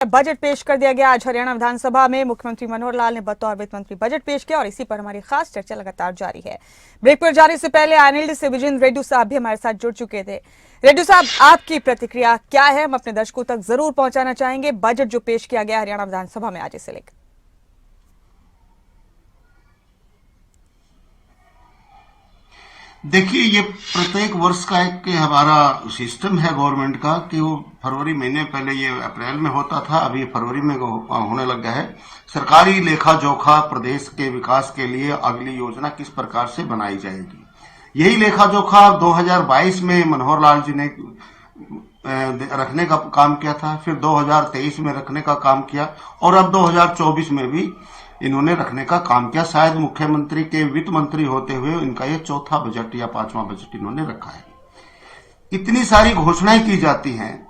Budget पेश कर दिया गया। आज हरियाणा विधानसभा में मुख्यमंत्री मनोहर लाल ने बतौर वित्त मंत्री बजट पेश किया और इसी पर हमारी खास चर्चा लगातार जारी है। ब्रेक पर जाने से पहले एनएलडी से विजेंद्र रेड्डी साहब भी हमारे साथ जुड़ चुके थे। रेड्डी साहब, आपकी प्रतिक्रिया क्या है? हम अपने दर्शकों तक जरूर पहुंचाना चाहेंगे बजट जो पेश किया गया हरियाणा विधानसभा में आज से लेकर। देखिए, ये प्रत्येक वर्ष का एक हमारा सिस्टम है गवर्नमेंट का कि वो फरवरी महीने, पहले ये अप्रैल में होता था, अभी फरवरी में होने लग गया है। सरकारी लेखा जोखा प्रदेश के विकास के लिए अगली योजना किस प्रकार से बनाई जाएगी, यही लेखा जोखा 2022 में मनोहर लाल जी ने रखने का काम किया था, फिर 2023 में रखने का काम किया और अब 2024 में भी इन्होंने रखने का काम किया। शायद मुख्यमंत्री के वित्त मंत्री होते हुए इनका ये चौथा बजट या पांचवा बजट इन्होंने रखा है। इतनी सारी घोषणाएं की जाती हैं,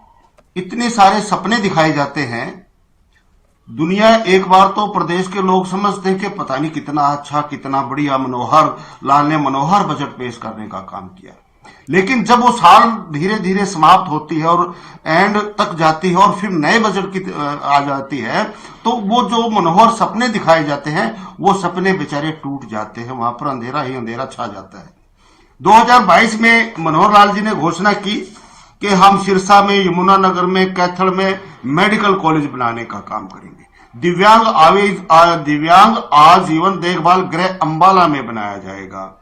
इतने सारे सपने दिखाए जाते हैं। दुनिया एक बार तो प्रदेश के लोग समझते हैं कि पता नहीं कितना अच्छा, कितना बढ़िया मनोहर लाल ने मनोहर बजट पेश करने का काम किया, लेकिन जब वो साल धीरे धीरे समाप्त होती है और एंड तक जाती है और फिर नए बजट की आ जाती है, तो वो जो मनोहर सपने दिखाए जाते हैं वो सपने बेचारे टूट जाते हैं, वहां पर अंधेरा ही अंधेरा छा जाता है। 2022 में मनोहर लाल जी ने घोषणा की कि हम सिरसा में, यमुनानगर में, कैथल में मेडिकल कॉलेज बनाने का काम करेंगे। दिव्यांग आजीवन देखभाल गृह अंबाला में बनाया जाएगा।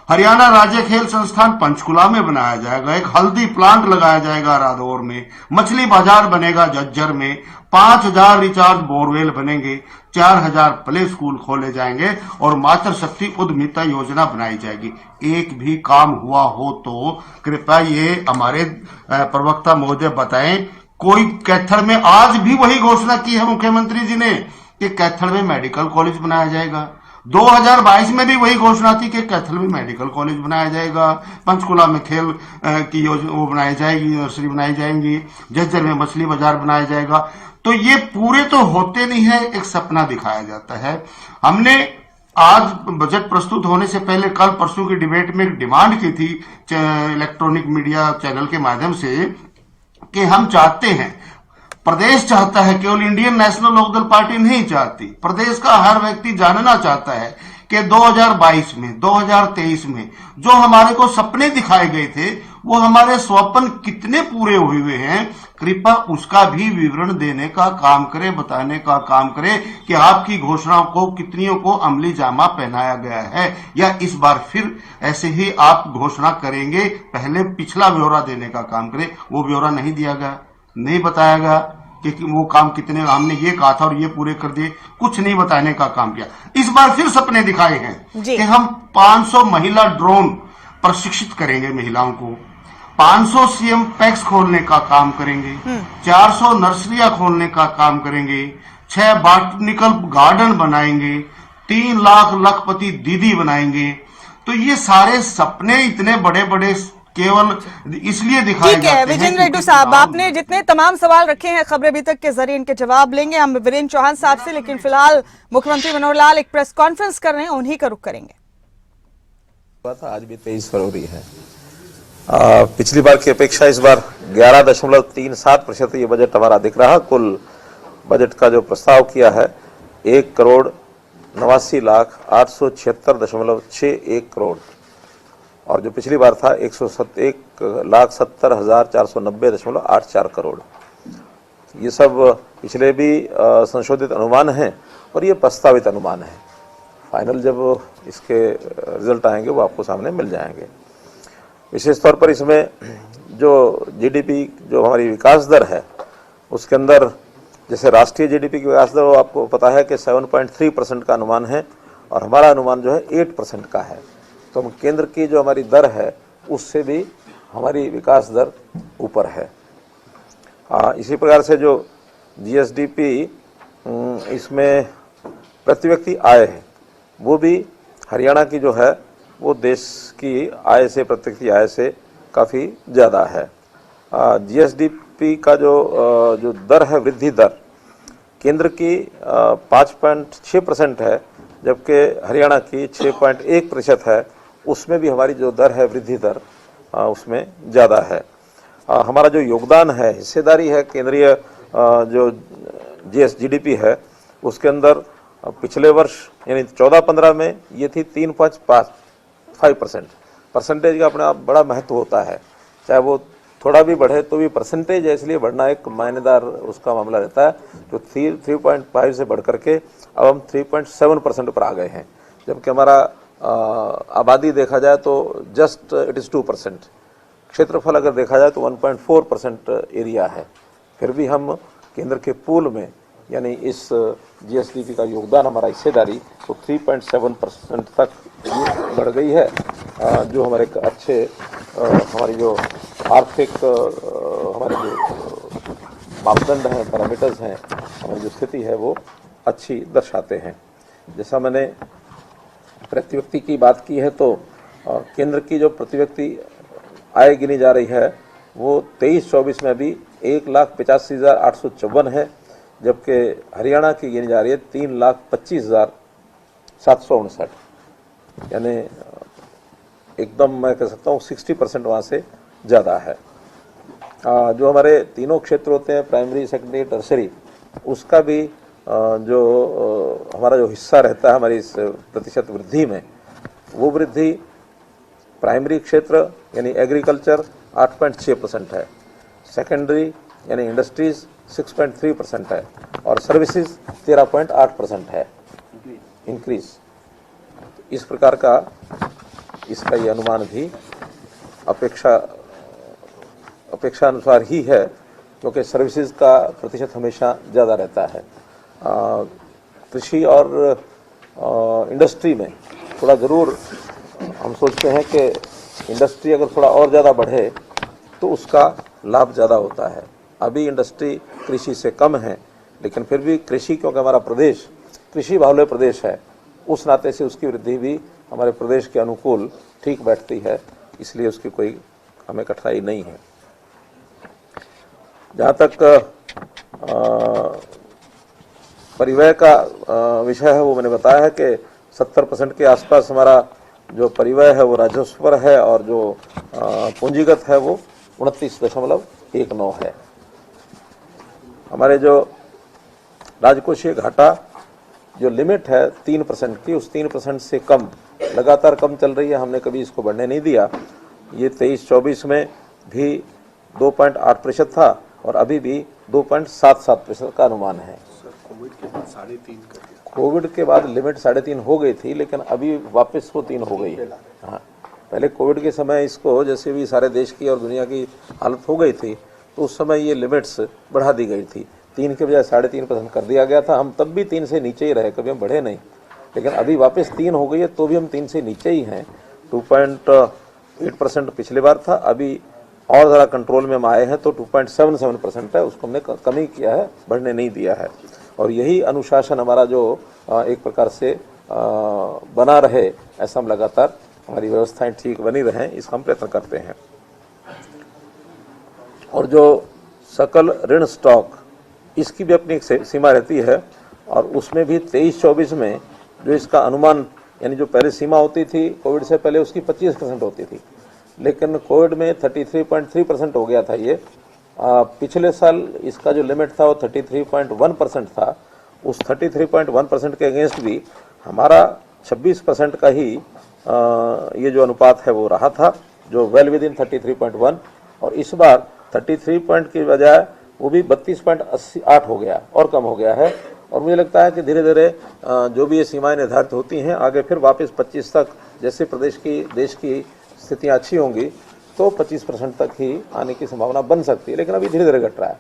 हरियाणा राज्य खेल संस्थान पंचकुला में बनाया जाएगा। एक हल्दी प्लांट लगाया जाएगा रादौर में। मछली बाजार बनेगा झज्जर में। 5000 रिचार्ज बोरवेल बनेंगे। 4000 प्ले स्कूल खोले जाएंगे और मातृ शक्ति उद्यमिता योजना बनाई जाएगी। एक भी काम हुआ हो तो कृपया ये हमारे प्रवक्ता महोदय बताएं। कोई कैथल में आज भी वही घोषणा की है मुख्यमंत्री जी ने कि कैथल में मेडिकल कॉलेज बनाया जाएगा। 2022 में भी वही घोषणा थी कि कैथल में मेडिकल कॉलेज बनाया जाएगा, पंचकुला में खेल की योजना वो बनाई जाएगी, नर्सरी बनाई जाएंगी, झज्जर में मछली बाजार बनाया जाएगा। तो ये पूरे तो होते नहीं है, एक सपना दिखाया जाता है। हमने आज बजट प्रस्तुत होने से पहले कल परसों की डिबेट में डिमांड की थी इलेक्ट्रॉनिक मीडिया चैनल के माध्यम से कि हम चाहते हैं, प्रदेश चाहता है, केवल इंडियन नेशनल लोकदल पार्टी नहीं चाहती, प्रदेश का हर व्यक्ति जानना चाहता है कि 2022 में, 2023 में जो हमारे को सपने दिखाए गए थे वो हमारे स्वप्न कितने पूरे हुए हैं। कृपया उसका भी विवरण देने का काम करे, बताने का काम करे कि आपकी घोषणाओं को कितनियों को अमली जामा पहनाया गया है, या इस बार फिर ऐसे ही आप घोषणा करेंगे। पहले पिछला ब्यौरा देने का काम करे, वो ब्यौरा नहीं दिया गया, नहीं बताया गया कि वो काम कितने, हमने ये कहा था और ये पूरे कर दिए, कुछ नहीं बताने का काम किया। इस बार फिर सपने दिखाए हैं कि हम 500 महिला ड्रोन प्रशिक्षित करेंगे महिलाओं को, 500 सीएम पैक्स खोलने का काम करेंगे, 400 नर्सरियां खोलने का काम करेंगे, 6 बॉटनिकल गार्डन बनाएंगे, 3 लाख लखपति दीदी बनाएंगे। तो ये सारे सपने इतने बड़े बड़े केवल इसलिए दिखाए जाते हैं। विजेंद्र रेड्डी साहब, आपने जितने तमाम सवाल रखे हैं खबरें अभी तक के जरिए इनके जवाब लेंगे हम वीरेंद्र चौहान साहब से, लेकिन फिलहाल मुख्यमंत्री मनोहर लाल एक प्रेस कॉन्फ्रेंस कर रहे हैं, उन्हीं का रुख करेंगे। आज भी 23 फरवरी है। पिछली बार की अपेक्षा इस बार 11.37% ये बजट हमारा दिख रहा। कुल बजट का जो प्रस्ताव किया है 1,89,876.61 करोड़, और जो पिछली बार था 1,70,70,490.84 करोड़। ये सब पिछले भी संशोधित अनुमान हैं और ये प्रस्तावित अनुमान है। फाइनल जब इसके रिजल्ट आएंगे वो आपको सामने मिल जाएंगे। विशेष तौर पर इसमें जो जीडीपी, जो हमारी विकास दर है, उसके अंदर जैसे राष्ट्रीय जीडीपी की विकास दर वो आपको पता है कि 7.3% का अनुमान है और हमारा अनुमान जो है 8% का है। तो हम केंद्र की जो हमारी दर है उससे भी हमारी विकास दर ऊपर है। इसी प्रकार से जो जीएसडीपी, इसमें प्रति व्यक्ति आय है वो भी हरियाणा की जो है वो देश की आय से, प्रति व्यक्ति आय से काफ़ी ज़्यादा है। जीएसडीपी का जो दर है, वृद्धि दर केंद्र की 5.6% है, जबकि हरियाणा की 6.1% है। उसमें भी हमारी जो दर है, वृद्धि दर, उसमें ज़्यादा है। हमारा जो योगदान है, हिस्सेदारी है केंद्रीय जो GDP है उसके अंदर पिछले वर्ष यानी 14-15 में ये थी 3.5% परसेंटेज का अपने आप बड़ा महत्व होता है, चाहे वो थोड़ा भी बढ़े तो भी परसेंटेज है, इसलिए बढ़ना एक मायनेदार उसका मामला रहता है। जो 3.5 से बढ़ करके अब हम 3.7% पर आ गए हैं, जबकि हमारा आबादी देखा जाए तो जस्ट इट इज़ 2%। क्षेत्रफल अगर देखा जाए तो 1.4% एरिया है, फिर भी हम केंद्र के पूल में यानी इस GSDP का योगदान हमारा हिस्सेदारी तो 3.7% तक बढ़ गई है, जो हमारे एक अच्छे हमारी जो आर्थिक हमारे जो मापदंड हैं, पैरामीटर्स हैं, हमारी जो स्थिति है वो अच्छी दर्शाते हैं। जैसा मैंने प्रति व्यक्ति की बात की है तो केंद्र की जो प्रति व्यक्ति आय गिनी जा रही है वो 23-24 में अभी 1,85,854 है, जबकि हरियाणा की गिनी जा रही है 3,25,759, यानी एकदम मैं कह सकता हूँ 60% वहाँ से ज़्यादा है। जो हमारे तीनों क्षेत्र होते हैं प्राइमरी, सेकेंडरी, टर्सरी, उसका भी जो हमारा जो हिस्सा रहता है हमारी इस प्रतिशत वृद्धि में, वो वृद्धि प्राइमरी क्षेत्र यानी एग्रीकल्चर 8.6% है, सेकेंडरी यानी इंडस्ट्रीज 6.3% है और सर्विसेज 13.8% है इंक्रीज। इस प्रकार का इसका ये अनुमान भी अपेक्षा अनुसार ही है, क्योंकि सर्विसेज का प्रतिशत हमेशा ज़्यादा रहता है। कृषि और इंडस्ट्री में थोड़ा ज़रूर हम सोचते हैं कि इंडस्ट्री अगर थोड़ा और ज़्यादा बढ़े तो उसका लाभ ज़्यादा होता है। अभी इंडस्ट्री कृषि से कम है, लेकिन फिर भी कृषि, क्योंकि हमारा प्रदेश कृषि बाहुल्य प्रदेश है, उस नाते से उसकी वृद्धि भी हमारे प्रदेश के अनुकूल ठीक बैठती है, इसलिए उसकी कोई हमें कठिनाई नहीं है। जहाँ तक परिव्यय का विषय है वो मैंने बताया है कि 70% के आसपास हमारा जो परिव्यय है वो राजस्व पर है और जो पूंजीगत है वो 29.19 है। हमारे जो राजकोषीय घाटा जो लिमिट है 3% की, उस 3% से कम लगातार कम चल रही है, हमने कभी इसको बढ़ने नहीं दिया। ये 23-24 में भी 2.8% था और अभी भी 2.77% का अनुमान है। कोविड के बाद 3.5 कर दिया। कोविड के बाद लिमिट 3.5 हो गई थी, लेकिन अभी वापस वो 3 हो गई है। हाँ, पहले कोविड के समय इसको जैसे भी सारे देश की और दुनिया की हालत हो गई थी तो उस समय ये लिमिट्स बढ़ा दी गई थी, 3 के बजाय 3.5% कर दिया गया था। हम तब भी 3 से नीचे ही रहे, कभी हम बढ़े नहीं, लेकिन अभी वापस 3 हो गई है तो भी हम 3 से नीचे ही हैं। 2.8% पिछले बार था, अभी और ज़रा कंट्रोल में हम आए हैं तो 2.77% है, उसको हमने कमी किया है, बढ़ने नहीं दिया है। और यही अनुशासन हमारा जो एक प्रकार से बना रहे, ऐसा हम लगातार हमारी व्यवस्थाएं ठीक बनी रहें, इसका हम प्रयत्न करते हैं। और जो सकल ऋण स्टॉक, इसकी भी अपनी एक सीमा रहती है और उसमें भी 23-24 में जो इसका अनुमान यानी जो पहले सीमा होती थी कोविड से पहले उसकी 25% होती थी, लेकिन कोविड में 33.3% हो गया था ये। पिछले साल इसका जो लिमिट था वो 33.1% था। उस 33.1% के अगेंस्ट भी हमारा 26% का ही ये जो अनुपात है वो रहा था, जो वेल विद इन 33.1, और इस बार 33 की बजाय वो भी 32.8 हो गया और कम हो गया है। और मुझे लगता है कि धीरे धीरे जो भी ये सीमाएं निर्धारित होती हैं आगे फिर वापस 25 तक, जैसे देश की स्थितियाँ अच्छी होंगी तो 25% तक ही आने की संभावना बन सकती है, लेकिन अभी धीरे धीरे घट रहा है।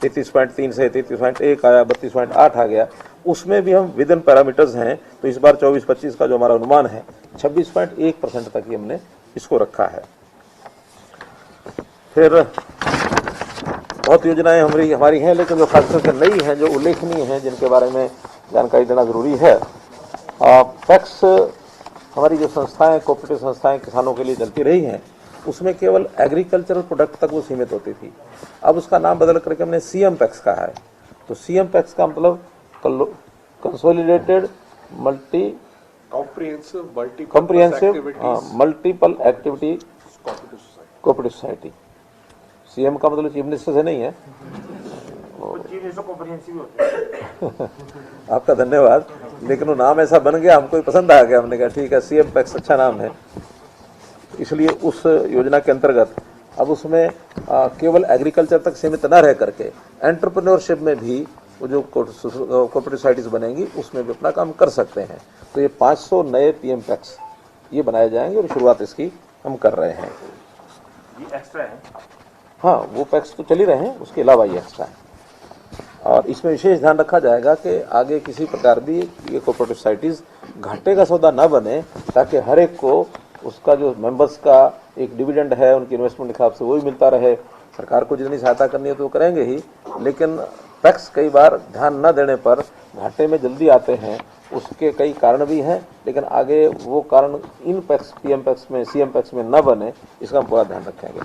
33.3 से 33.1 आया, 32.8 आ गया, उसमें भी हम विद इन पैरामीटर्स हैं। तो इस बार 24-25 का जो हमारा अनुमान है 26.1% तक ही हमने इसको रखा है। फिर बहुत योजनाएं हमारी हैं, लेकिन जो खास करके नई हैं, जो उल्लेखनीय हैं, जिनके बारे में जानकारी देना जरूरी है। पैक्स हमारी जो संस्थाएं, कोऑपरेटिव संस्थाएं किसानों के लिए चलती रही हैं, उसमें केवल एग्रीकल्चरल प्रोडक्ट तक वो सीमित होती थी। अब उसका नाम बदल करके हमने CM पैक्स कहा है। तो CM पैक्स का मतलब consolidated multiple activity cooperative society. CM का मतलब चीफ मिनिस्टर से नहीं है, आपका धन्यवाद, लेकिन वो नाम ऐसा बन गया, हमको पसंद आ गया, हमने कहा ठीक है सीएम पैक्स अच्छा नाम है, इसलिए उस योजना के अंतर्गत अब उसमें केवल एग्रीकल्चर तक सीमित न रह करके एंटरप्रेन्योरशिप में भी वो जो कोऑपरेटिव सोसाइटीज बनेंगी उसमें भी अपना काम कर सकते हैं। तो ये 500 नए पीएम पैक्स ये बनाए जाएंगे और शुरुआत इसकी हम कर रहे हैं। ये एक्स्ट्रा है? हाँ, वो पैक्स तो चल ही रहे हैं, उसके अलावा ये एक्स्ट्रा है। और इसमें विशेष ध्यान रखा जाएगा कि आगे किसी प्रकार भी ये कोऑपरेटिव सोसाइटीज घाटे का सौदा न बने, ताकि हर एक को उसका जो मेंबर्स का एक डिविडेंड है उनकी इन्वेस्टमेंट के हिसाब से वो भी मिलता रहे। सरकार को जितनी सहायता करनी है तो वो करेंगे ही, लेकिन पैक्स कई बार ध्यान न देने पर घाटे में जल्दी आते हैं। उसके कई कारण भी हैं, लेकिन आगे वो कारण इन पैक्स पीएम पैक्स में सीएम पैक्स में न बने, इसका हम पूरा ध्यान रखेंगे।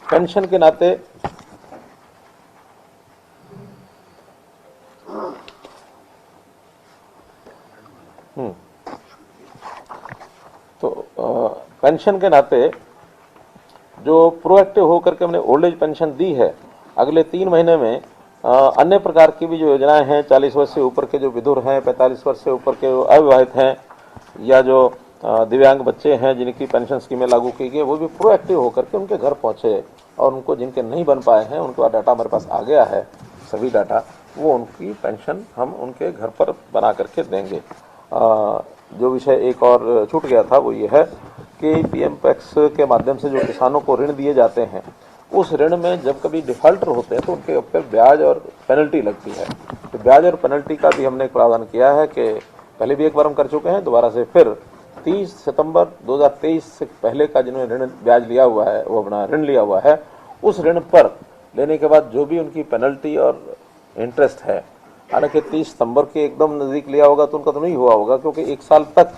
पेंशन के नाते पेंशन के नाते जो प्रोएक्टिव होकर के हमने ओल्ड एज पेंशन दी है, अगले 3 महीने में अन्य प्रकार की भी जो योजनाएं हैं, 40 वर्ष से ऊपर के जो विधुर हैं, 45 वर्ष से ऊपर के जो अविवाहित हैं, या जो दिव्यांग बच्चे हैं जिनकी पेंशन स्कीमें लागू की गई, वो भी प्रोएक्टिव होकर के उनके घर पहुंचे और उनको जिनके नहीं बन पाए हैं उनका डाटा हमारे पास आ गया है, सभी डाटा, वो उनकी पेंशन हम उनके घर पर बना करके देंगे। जो विषय एक और छूट गया था वो ये है कि पीएम पैक्स के माध्यम से जो किसानों को ऋण दिए जाते हैं, उस ऋण में जब कभी डिफॉल्टर होते हैं तो उनके ऊपर ब्याज और पेनल्टी लगती है। तो ब्याज और पेनल्टी का भी हमने एक प्रावधान किया है कि पहले भी एक बार हम कर चुके हैं, दोबारा से फिर 30 सितंबर 2023 से पहले का जिन्होंने ऋण ब्याज लिया हुआ है, वो अपना ऋण लिया हुआ है, उस ऋण पर लेने के बाद जो भी उनकी पेनल्टी और इंटरेस्ट है, हालांकि 30 सितंबर के एकदम नज़दीक लिया होगा तो उनका तो नहीं हुआ होगा, क्योंकि 1 साल तक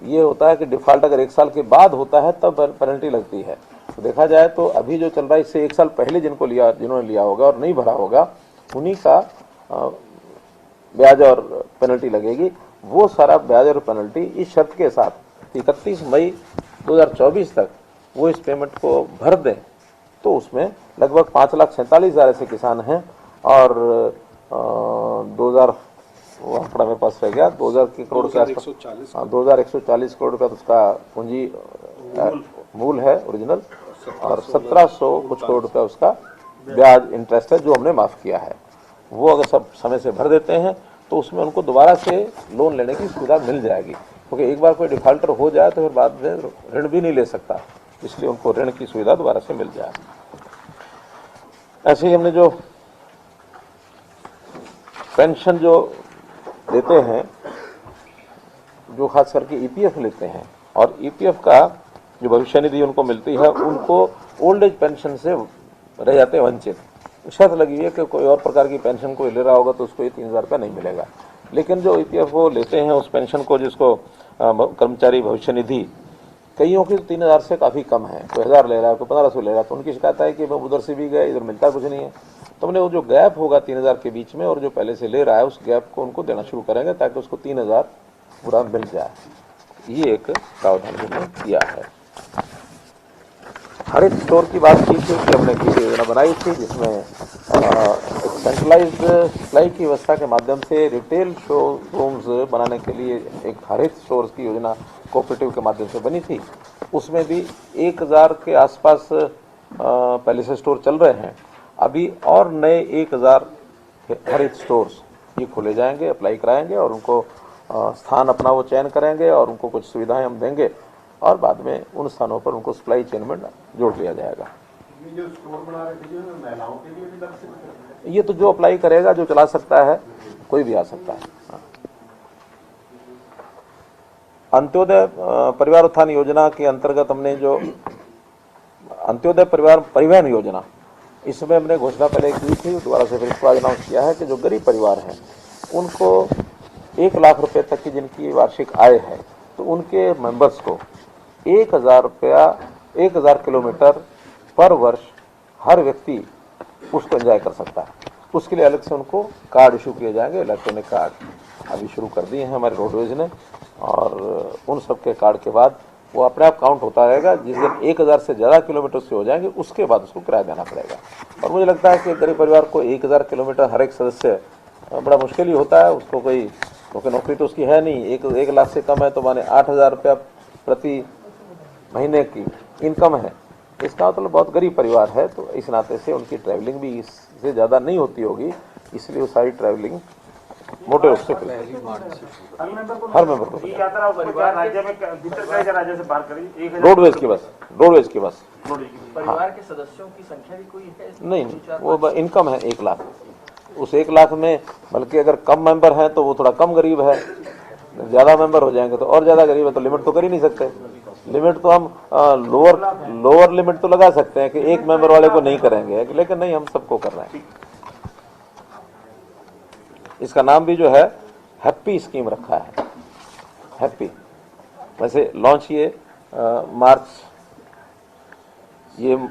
ये होता है कि डिफॉल्ट अगर 1 साल के बाद होता है तब पेनल्टी लगती है। तो देखा जाए तो अभी जो चल रहा है इससे 1 साल पहले जिन्होंने लिया होगा और नहीं भरा होगा, उन्हीं का ब्याज और पेनल्टी लगेगी। वो सारा ब्याज और पेनल्टी इस शर्त के साथ 31 मई 2024 तक वो इस पेमेंट को भर दें, तो उसमें लगभग 5,47,000 ऐसे किसान हैं और 2000 वो आंकड़ा मेरे पास रह गया, 2000 करोड़ के आसपास, 2140 करोड़ रुपया तो उसका पूंजी मूल है ओरिजिनल, और 1700 कुछ करोड़ रुपया उसका ब्याज इंटरेस्ट है जो हमने माफ किया है। वो अगर सब समय से भर देते हैं तो उसमें उनको दोबारा से लोन लेने की सुविधा मिल जाएगी, क्योंकि एक बार कोई डिफॉल्टर हो जाए तो फिर बाद में ऋण भी नहीं ले सकता, इसलिए उनको ऋण की सुविधा दोबारा से मिल जाए। ऐसे ही हमने जो पेंशन जो देते हैं, जो खास करके ईपीएफ लेते हैं, और ईपीएफ का जो भविष्य निधि उनको मिलती है, उनको ओल्ड एज पेंशन से रह जाते हैं वंचित। शर्त लगी है कि कोई और प्रकार की पेंशन कोई ले रहा होगा तो उसको ये 3,000 रुपया नहीं मिलेगा, लेकिन जो ईपीएफ वो लेते हैं उस पेंशन को, जिसको कर्मचारी भविष्य निधि, कईयों की 3,000 से काफ़ी कम है, कोई 1,000 ले रहा है, कोई 1,500 ले रहा है, तो उनकी शिकायत है कि मैं उधर से भी गए, इधर मिलता कुछ नहीं है। तो हमने वो जो गैप होगा 3,000 के बीच में और जो पहले से ले रहा है, उस गैप को उनको देना शुरू करेंगे ताकि उसको 3,000 पूरा मिल जाए। ये एक प्रावधान हमने किया है। हरित स्टोर की बात की थी कि हमने की योजना बनाई थी, जिसमें एक सेंट्रलाइज्ड सप्लाई की व्यवस्था के माध्यम से रिटेल शोरूम्स बनाने के लिए एक हरित स्टोर की योजना कोऑपरेटिव के माध्यम से बनी थी। उसमें भी 1,000 के आसपास पहले से स्टोर चल रहे हैं। अभी और नए 1,000 हरित स्टोर्स ये खोले जाएंगे, अप्लाई कराएंगे और उनको स्थान अपना वो चयन करेंगे और उनको कुछ सुविधाएं हम देंगे और बाद में उन स्थानों पर उनको सप्लाई चेन में जोड़ लिया जाएगा। ये जो स्टोर बना रहे थे, महिलाओं के लिए भी लग सकता है? ये तो जो अप्लाई करेगा, जो चला सकता है, कोई भी आ सकता है। हाँ। अंत्योदय परिवार उत्थान योजना के अंतर्गत हमने जो अंत्योदय परिवार परिवहन योजना, इसमें हमने घोषणा पहले की थी, दोबारा से फिर इसको आज अनाउंस किया है कि जो गरीब परिवार हैं उनको 1 लाख रुपए तक की जिनकी वार्षिक आय है, तो उनके मेंबर्स को 1,000 रुपया 1,000 किलोमीटर पर वर्ष हर व्यक्ति उसको एंजॉय कर सकता है। उसके लिए अलग से उनको कार्ड इशू किए जाएंगे, इलेक्ट्रॉनिक कार्ड अभी शुरू कर दिए हैं हमारे रोडवेज ने, और उन सब के कार्ड के बाद वो अपने आप काउंट होता रहेगा। जिस दिन 1000 से ज़्यादा किलोमीटर से हो जाएंगे उसके बाद उसको किराया देना पड़ेगा। और मुझे लगता है कि गरीब परिवार को 1000 किलोमीटर हर एक सदस्य बड़ा मुश्किल ही होता है। उसको कोई, क्योंकि नौकरी तो उसकी है नहीं, 1 लाख से कम है तो माने 8000 रुपया प्रति महीने की इनकम है। इसका मतलब बहुत गरीब परिवार है। तो इस नाते से उनकी ट्रैवलिंग भी इससे ज़्यादा नहीं होती होगी, इसलिए वो सारी ट्रैवलिंग मोटे रूप से हर मेंबर को यात्रा राज्य में भीतर कई राज्य से बाहर करी रोडवेज की बस परिवार के सदस्यों की संख्या भी कोई है? नहीं, वो इनकम है 1 लाख। उस 1 लाख में बल्कि अगर कम मेंबर हैं तो वो थोड़ा कम गरीब है, ज़्यादा मेंबर हो जाएंगे तो और ज़्यादा गरीब है। तो लिमिट तो कर ही नहीं सकते। लिमिट तो हम लोअर लिमिट तो लगा सकते हैं कि 1 मेंबर वाले को नहीं करेंगे, लेकिन नहीं, हम सबको कर रहे हैं। इसका नाम भी जो है हैप्पी स्कीम रखा है, हैप्पी। वैसे लॉन्च ये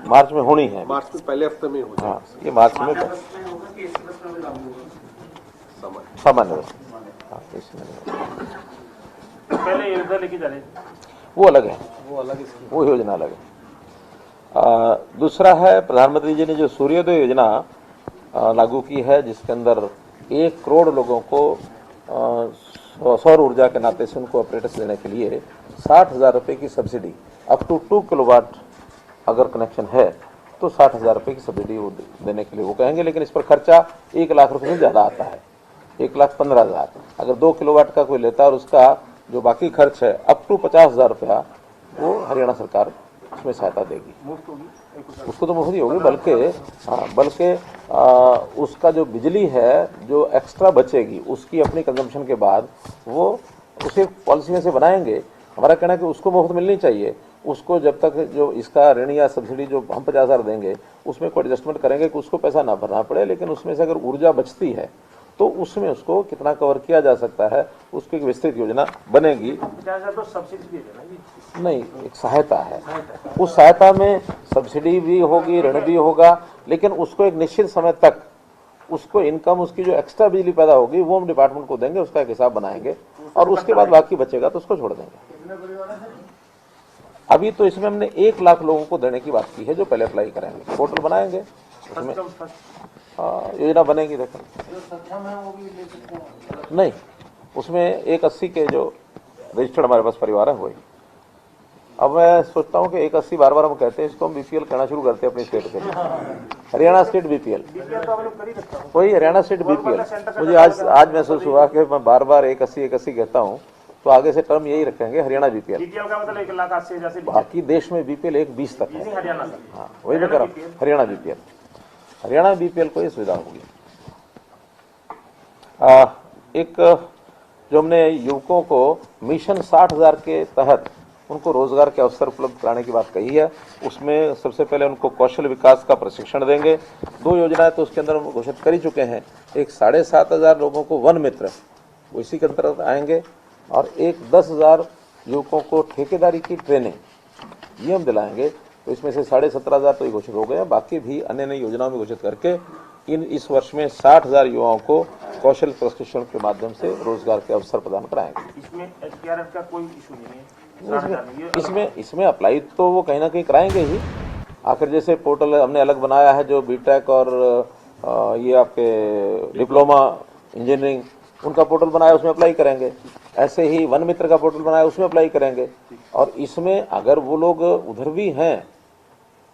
मार्च में होनी है। मार्च में पहले हफ्ते में हो जाएगा। हाँ, ये मार्च में सामान्य हाँ, पहले योजना लेके जा रहे वो अलग है, वो योजना अलग है। दूसरा है, प्रधानमंत्री जी ने जो सूर्योदय योजना लागू की है, जिसके अंदर 1 करोड़ लोगों को सौर ऊर्जा के नाते से उनको ऑपरेटर्स देने के लिए 60,000 रुपये की सब्सिडी, अप टू 2 किलोवाट अगर कनेक्शन है तो 60,000 रुपये की सब्सिडी वो देने के लिए वो कहेंगे। लेकिन इस पर खर्चा 1 लाख रुपये से ज़्यादा आता है, 1,15,000। अगर 2 किलोवाट का कोई लेता है और उसका जो बाकी खर्च है अप टू 50,000 रुपया, वो हरियाणा सरकार उसमें सहायता देगी। उसको तो मुफ्त ही होगी, बल्कि उसका जो बिजली है जो एक्स्ट्रा बचेगी उसकी अपनी कंजम्पशन के बाद वो उसे पॉलिसी में से बनाएंगे। हमारा कहना है कि उसको मुफ्त मिलनी चाहिए। उसको जब तक जो इसका ऋण या सब्सिडी जो हम 50,000 देंगे उसमें कोई एडजस्टमेंट करेंगे कि उसको पैसा ना भरना पड़े, लेकिन उसमें से अगर ऊर्जा बचती है तो उसमें उसको कितना कवर किया जा सकता है उसकी एक विस्तृत योजना बनेगी। तो सब्सिडी भी है नहीं, एक सहायता है। उस सहायता में सब्सिडी भी होगी, ऋण भी होगा, लेकिन उसको एक निश्चित समय तक उसको इनकम, उसकी जो एक्स्ट्रा बिजली पैदा होगी वो हम डिपार्टमेंट को देंगे, उसका एक हिसाब बनाएंगे और उसके बाद बाकी बचेगा तो उसको छोड़ देंगे। अभी तो इसमें हमने 1 लाख लोगों को देने की बात की है जो पहले अप्लाई करेंगे। पोर्टल बनाएंगे, उसमें योजना बनेगी। देखो नहीं, उसमें 180 के जो रजिस्टर्ड हमारे पास परिवार है वही। अब मैं सोचता हूँ कि 180 बार हम कहते हैं, इसको हम बीपीएल कहना शुरू करते हैं अपनी स्टेट से। हरियाणा स्टेट बीपीएल, वही हरियाणा स्टेट बीपीएल। मुझे आज महसूस हुआ कि मैं बार 180 कहता हूँ, तो आगे से टर्म यही रखेंगे, हरियाणा बीपीएल। बीपीएल का मतलब 1,80,000 से बाकी देश में बीपीएल 120 तक है। हरियाणा हाँ, वही मैं कह रहा हूँ, हरियाणा बीपीएल को ये सुविधा होगी। एक जो हमने युवकों को मिशन 60,000 के तहत उनको रोजगार के अवसर उपलब्ध कराने की बात कही है, उसमें सबसे पहले उनको कौशल विकास का प्रशिक्षण देंगे। 2 योजनाएं तो उसके अंदर घोषित कर ही चुके हैं। एक 7,500 लोगों को वन मित्र वो इसी के अंतर्गत आएंगे, और एक 10,000 युवकों को ठेकेदारी की ट्रेनिंग ये हम दिलाएंगे। तो इसमें से 17,500 तो ये घोषित हो गए, बाकी भी अन्य नई योजनाओं में घोषित करके इस वर्ष में 60,000 युवाओं को कौशल प्रशिक्षण के माध्यम से रोजगार के अवसर प्रदान कराएंगे। इसमें एचपीआरएफ का कोई इशू नहीं है। इसमें अप्लाई तो वो कहीं ना कहीं कराएंगे ही। आखिर जैसे पोर्टल हमने अलग बनाया है जो बीटेक और ये आपके डिप्लोमा इंजीनियरिंग उनका पोर्टल बनाया, उसमें अप्लाई करेंगे। ऐसे ही वन मित्र का पोर्टल बनाया, उसमें अप्लाई करेंगे। और इसमें अगर वो लोग उधर भी हैं,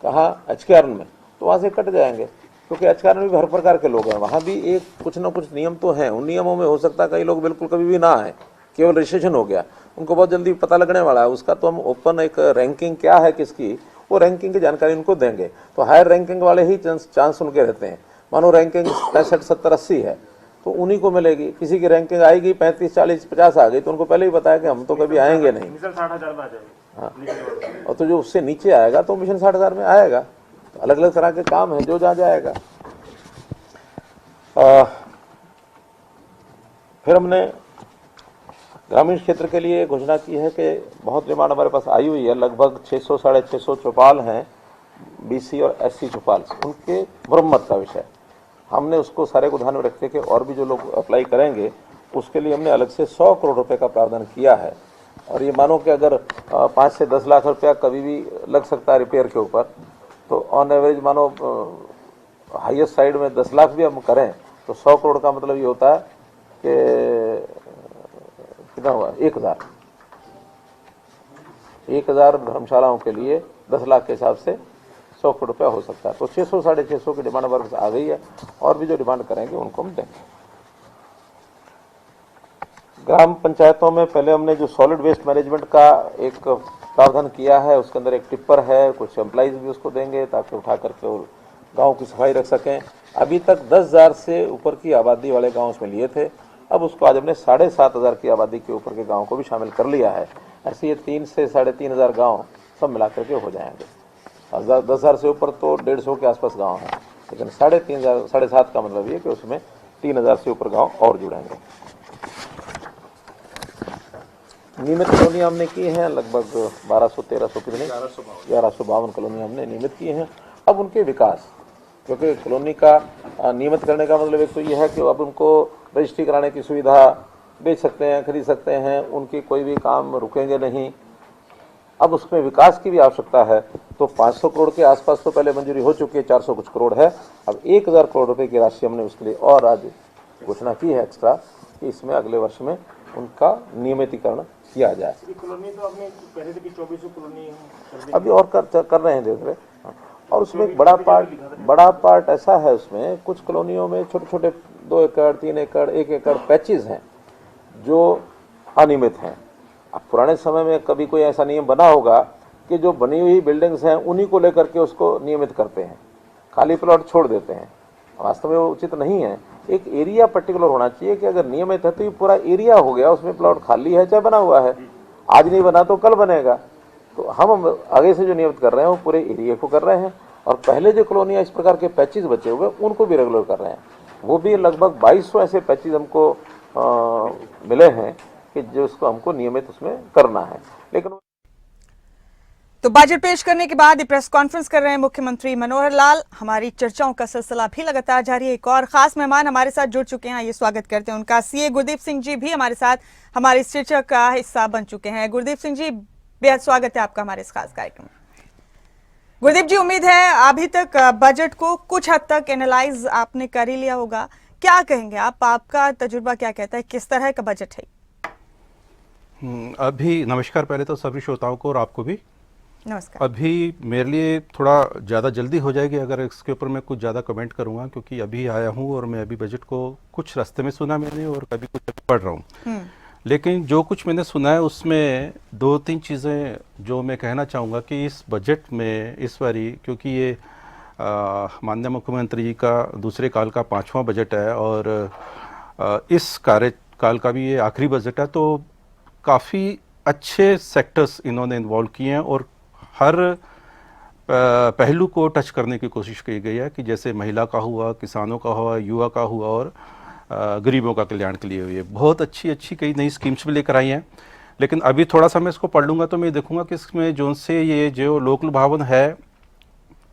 कहाँ एचकेआरएन में, तो वहाँ से कट जाएंगे, क्योंकि एचकेआरएन में भी हर प्रकार के लोग हैं। वहाँ भी एक कुछ ना कुछ नियम तो हैं। उन नियमों में हो सकता है कई लोग बिल्कुल कभी भी ना आए, केवल रजिस्ट्रेशन हो गया, उनको बहुत जल्दी पता लगने वाला है उसका। तो हम ओपन एक रैंकिंग क्या है किसकी, वो रैंकिंग की जानकारी उनको देंगे। तो हायर रैंकिंग वाले ही चांस उनके रहते हैं। मानो रैंकिंग 65, 70, 80 है तो उन्हीं को मिलेगी। किसी की रैंकिंग आएगी 35, 40, 50 आ गई तो उनको पहले ही बताया कि हम तो कभी आएंगे नहीं। मिशन 60,000 में आ जाएगी। हाँ, और तो जो उससे नीचे आएगा तो मिशन 60,000 में आएगा। तो अलग अलग तरह के काम है जो जहाँ जाएगा। फिर हमने ग्रामीण क्षेत्र के लिए घोषणा की है कि बहुत डिमांड हमारे पास आई हुई है। लगभग 600, 650 चौपाल हैं, बीसी और एससी चौपाल, उनके मुरम्मत का विषय। हमने उसको सारे को ध्यान में रखते कि और भी जो लोग अप्लाई करेंगे उसके लिए हमने अलग से 100 करोड़ रुपए का प्रावधान किया है। और ये मानो कि अगर 5 से 10 लाख रुपया कभी भी लग सकता है रिपेयर के ऊपर, तो ऑन एवरेज मानो हाईएस्ट साइड में 10 लाख भी हम करें तो 100 करोड़ का मतलब ये होता है कि कितना हुआ, 1000 धर्मशालाओं के लिए 10 लाख के हिसाब से 100 करोड़ रुपया हो सकता है। तो 600 साढ़े 600 की डिमांड वर्ग आ गई है, और भी जो डिमांड करेंगे उनको हम देंगे। ग्राम पंचायतों में पहले हमने जो सॉलिड वेस्ट मैनेजमेंट का एक प्रावधान किया है, उसके अंदर एक टिप्पर है, कुछ एम्प्लॉइज भी उसको देंगे ताकि उठा करके वो गाँव की सफाई रख सकें। अभी तक 10,000 से ऊपर की आबादी वाले गाँव उसमें लिए थे, अब उसको आज हमने 7,500 की आबादी के ऊपर के गाँव को भी शामिल कर लिया है। ऐसे ये 3 से 3,500 गाँव सब मिला करके हो जाएंगे। 10,000 से ऊपर तो 150 के आसपास गाँव हैं, लेकिन 3,500 7,500 का मतलब ये कि उसमें 3,000 से ऊपर गाँव और जुड़ेंगे। नियमित कॉलोनी हमने की हैं लगभग 1200-1300 कितने 1152 कॉलोनी हमने नियमित की हैं। अब उनके विकास, क्योंकि कॉलोनी का नियमित करने का मतलब एक तो ये है कि अब उनको रजिस्ट्री कराने की सुविधा, बेच सकते हैं, खरीद सकते हैं, उनकी कोई भी काम रुकेंगे नहीं। अब उसमें विकास की भी आवश्यकता है, तो 500 करोड़ के आसपास तो पहले मंजूरी हो चुकी है, 400 कुछ करोड़ है। अब 1,000 करोड़ रुपए की राशि हमने उसके लिए और आज घोषणा की है एक्स्ट्रा, कि इसमें अगले वर्ष में उनका नियमितीकरण किया जाए। कॉलोनी तो अपने पहले से 2400 कॉलोनी अभी और कर रहे हैं देख रहे। और उसमें एक बड़ा पार्ट ऐसा है, उसमें कुछ कॉलोनियों में छोटे छोटे 2 एकड़ 3 एकड़ 1 एकड़ पैचेज हैं जो अनियमित हैं। अब पुराने समय में कभी कोई ऐसा नियम बना होगा कि जो बनी हुई बिल्डिंग्स हैं उन्हीं को लेकर के उसको नियमित करते हैं, खाली प्लॉट छोड़ देते हैं। वास्तव में वो उचित नहीं है। एक एरिया पर्टिकुलर होना चाहिए कि अगर नियमित है तो ये पूरा एरिया हो गया, उसमें प्लॉट खाली है चाहे बना हुआ है, आज नहीं बना तो कल बनेगा। तो हम आगे से जो नियमित कर रहे हैं वो पूरे एरिया को कर रहे हैं, और पहले जो कॉलोनियाँ इस प्रकार के पैचेज बचे हुए उनको भी रेगुलर कर रहे हैं। वो भी लगभग 2200 ऐसे पैचेज हमको मिले हैं कि जो उसको हमको नियमित उसमें करना है। लेकिन तो बजट पेश करने के बाद प्रेस कॉन्फ्रेंस कर रहे हैं मुख्यमंत्री मनोहर लाल। हमारी चर्चाओं का सिलसिला भी लगातार जारी है। एक और खास मेहमान हमारे साथ जुड़ चुके हैं, आइए स्वागत करते हैं उनका। सीए गुरदीप सिंह जी भी हमारे साथ हमारी इस चर्चा का हिस्सा बन चुके हैं। गुरदीप सिंह जी, बेहद स्वागत है आपका हमारे इस खास कार्यक्रम में। गुरदीप जी, उम्मीद है अभी तक बजट को कुछ हद तक एनालाइज आपने कर ही लिया होगा, क्या कहेंगे आप? आपका तजुर्बा क्या कहता है, किस तरह का बजट है? अभी नमस्कार पहले तो सभी श्रोताओं को और आपको भी नमस्कार। अभी मेरे लिए थोड़ा ज़्यादा जल्दी हो जाएगी अगर इसके ऊपर मैं कुछ ज़्यादा कमेंट करूंगा, क्योंकि अभी आया हूं और मैं अभी बजट को कुछ रास्ते में सुना मैंने और कभी कुछ अभी पढ़ रहा हूं। लेकिन जो कुछ मैंने सुना है उसमें 2-3 चीज़ें जो मैं कहना चाहूँगा कि इस बजट में इस बारी, क्योंकि ये माननीय मुख्यमंत्री जी का दूसरे काल का 5वां बजट है और इस कार्यकाल का भी ये आखिरी बजट है, तो काफ़ी अच्छे सेक्टर्स इन्होंने इन्वॉल्व किए हैं और हर पहलू को टच करने की कोशिश की गई है, कि जैसे महिला का हुआ, किसानों का हुआ, युवा का हुआ और गरीबों का कल्याण के लिए हुई है। बहुत अच्छी कई नई स्कीम्स भी लेकर आई हैं। लेकिन अभी थोड़ा सा मैं इसको पढ़ लूँगा तो मैं देखूंगा कि इसमें जो से ये जो लोक लुभावन है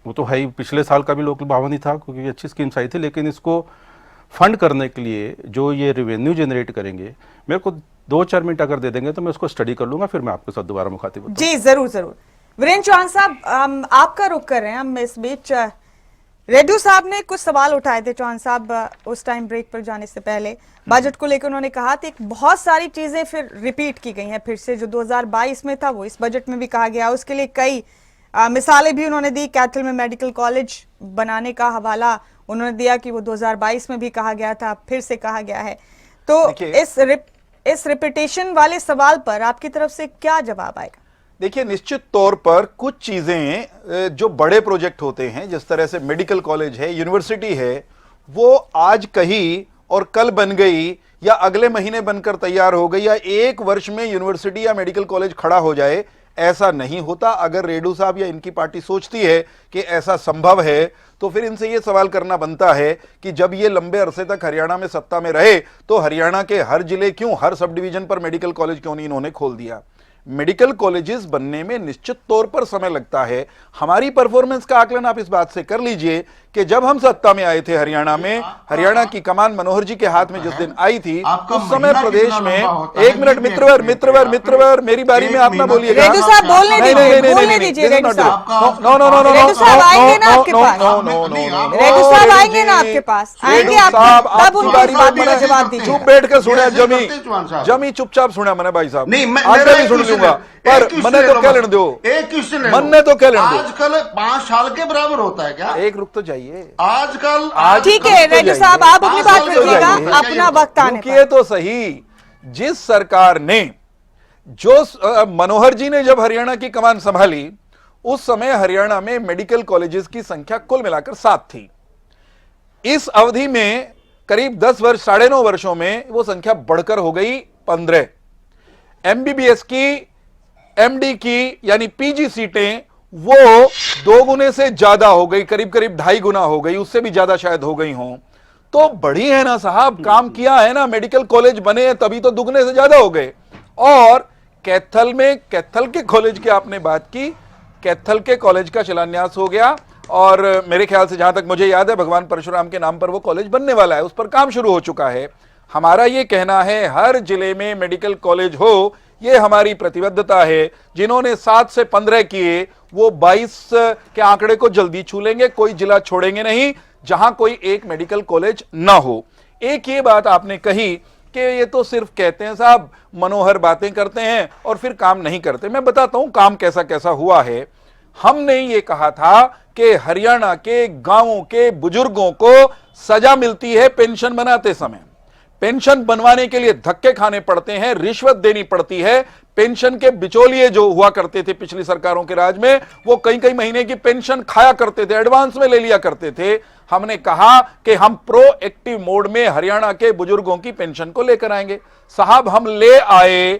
वो तो है ही, पिछले साल का भी लोक लुभावन ही था क्योंकि अच्छी स्कीम्स आई थी, लेकिन इसको फंड करने के लिए जो ये रेवेन्यू जनरेट करेंगे, मेरे को 2-4 मिनट अगर दे देंगे तो मैं उसको स्टडी कर लूँगा, फिर मैं आपके साथ दोबारा मुखातिब होता हूं। जी जरूर। वीरेंद्र चौहान साहब, आपका रुख कर रहे हैं हम इस बीच। रेड्डू साहब ने कुछ सवाल उठाए थे चौहान साहब उस टाइम ब्रेक पर जाने से पहले बजट को लेकर। उन्होंने कहा था बहुत सारी चीजें फिर रिपीट की गई हैं, फिर से जो 2022 में था वो इस बजट में भी कहा गया। उसके लिए कई मिसालें भी उन्होंने दी। कैथल में मेडिकल कॉलेज बनाने का हवाला उन्होंने दिया कि वो 2022 में भी कहा गया था, फिर से कहा गया है। तो इस रिपीटेशन वाले सवाल पर आपकी तरफ से क्या जवाब आएगा? देखिए, निश्चित तौर पर कुछ चीजें जो बड़े प्रोजेक्ट होते हैं, जिस तरह से मेडिकल कॉलेज है, यूनिवर्सिटी है, वो आज कही और कल बन गई या अगले महीने बनकर तैयार हो गई या 1 वर्ष में यूनिवर्सिटी या मेडिकल कॉलेज खड़ा हो जाए, ऐसा नहीं होता। अगर रेड्डू साहब या इनकी पार्टी सोचती है कि ऐसा संभव है तो फिर इनसे यह सवाल करना बनता है कि जब ये लंबे अरसे तक हरियाणा में सत्ता में रहे तो हरियाणा के हर जिले क्यों, हर सब डिवीजन पर मेडिकल कॉलेज क्यों नहीं इन्होंने खोल दिया। मेडिकल कॉलेजेस बनने में निश्चित तौर पर समय लगता है। हमारी परफॉर्मेंस का आकलन आप इस बात से कर लीजिए कि जब हम सत्ता में आए थे हरियाणा में, हरियाणा की कमान मनोहर जी के हाथ में जिस दिन आई थी, उस समय प्रदेश में, एक मिनट मित्रवर मेरी बारी में आप ना बोलिएगा। रेड्डी साहब बोलने दीजिए, रेड्डी साहब। रेड्डी साहब आएंगे ना आपके पास, रेड्डी साहब आएंगे ना आपके पास, आएंगे आप, तब उनकी इस बात का जवाब दीजिए। चुप बैठ कर सुना, जमी चुपचाप सुना मैंने भाई साहब, आज मैं भी सुन लूंगा, पर मन्ने तो क्या लेने दो, एक क्वेश्चन है, मन्ने तो क्या लेने दो। आजकल 5 साल के बराबर होता है क्या? एक रुक तो जाइए, आजकल ठीक है रेड्डी साहब, आप अपनी बात रखिएगा, अपना वक्त आने रुकिए तो सही। जिस सरकार ने, जो मनोहर जी ने जब हरियाणा की कमान संभाली, उस समय हरियाणा में मेडिकल कॉलेजेस की संख्या कुल मिलाकर 7 थी। इस अवधि में करीब 10 वर्ष, 9.5 वर्षों में वो संख्या बढ़कर हो गई 15। एमबीबीएस की, एमडी की यानी पीजी सीटें वो 2 गुने से ज्यादा हो गई, करीब 2.5 गुना हो गई, उससे भी ज्यादा शायद हो गई हों। तो बढ़ी है ना साहब, काम किया है ना, मेडिकल कॉलेज बने हैं तभी तो दुगने से ज्यादा हो गए। और कैथल में, कैथल के कॉलेज की आपने बात की, कैथल के कॉलेज का शिलान्यास हो गया और मेरे ख्याल से जहां तक मुझे याद है भगवान परशुराम के नाम पर वो कॉलेज बनने वाला है, उस पर काम शुरू हो चुका है। हमारा ये कहना है हर जिले में मेडिकल कॉलेज हो, ये हमारी प्रतिबद्धता है। जिन्होंने 7 से 15 किए वो 22 के आंकड़े को जल्दी छू लेंगे, कोई जिला छोड़ेंगे नहीं जहां कोई एक मेडिकल कॉलेज ना हो। एक ये बात आपने कही कि ये तो सिर्फ कहते हैं साहब, मनोहर बातें करते हैं और फिर काम नहीं करते। मैं बताता हूं काम कैसा कैसा हुआ है। हमने ये कहा था कि हरियाणा के गांवों के बुजुर्गों को सजा मिलती है पेंशन बनाते समय। पेंशन बनवाने के लिए धक्के खाने पड़ते हैं, रिश्वत देनी पड़ती है। पेंशन के बिचौलिए जो हुआ करते थे पिछली सरकारों के राज में, वो कई महीने की पेंशन खाया करते थे, एडवांस में ले लिया करते थे। हमने कहा कि हम प्रोएक्टिव मोड में हरियाणा के बुजुर्गों की पेंशन को लेकर आएंगे। साहब हम ले आए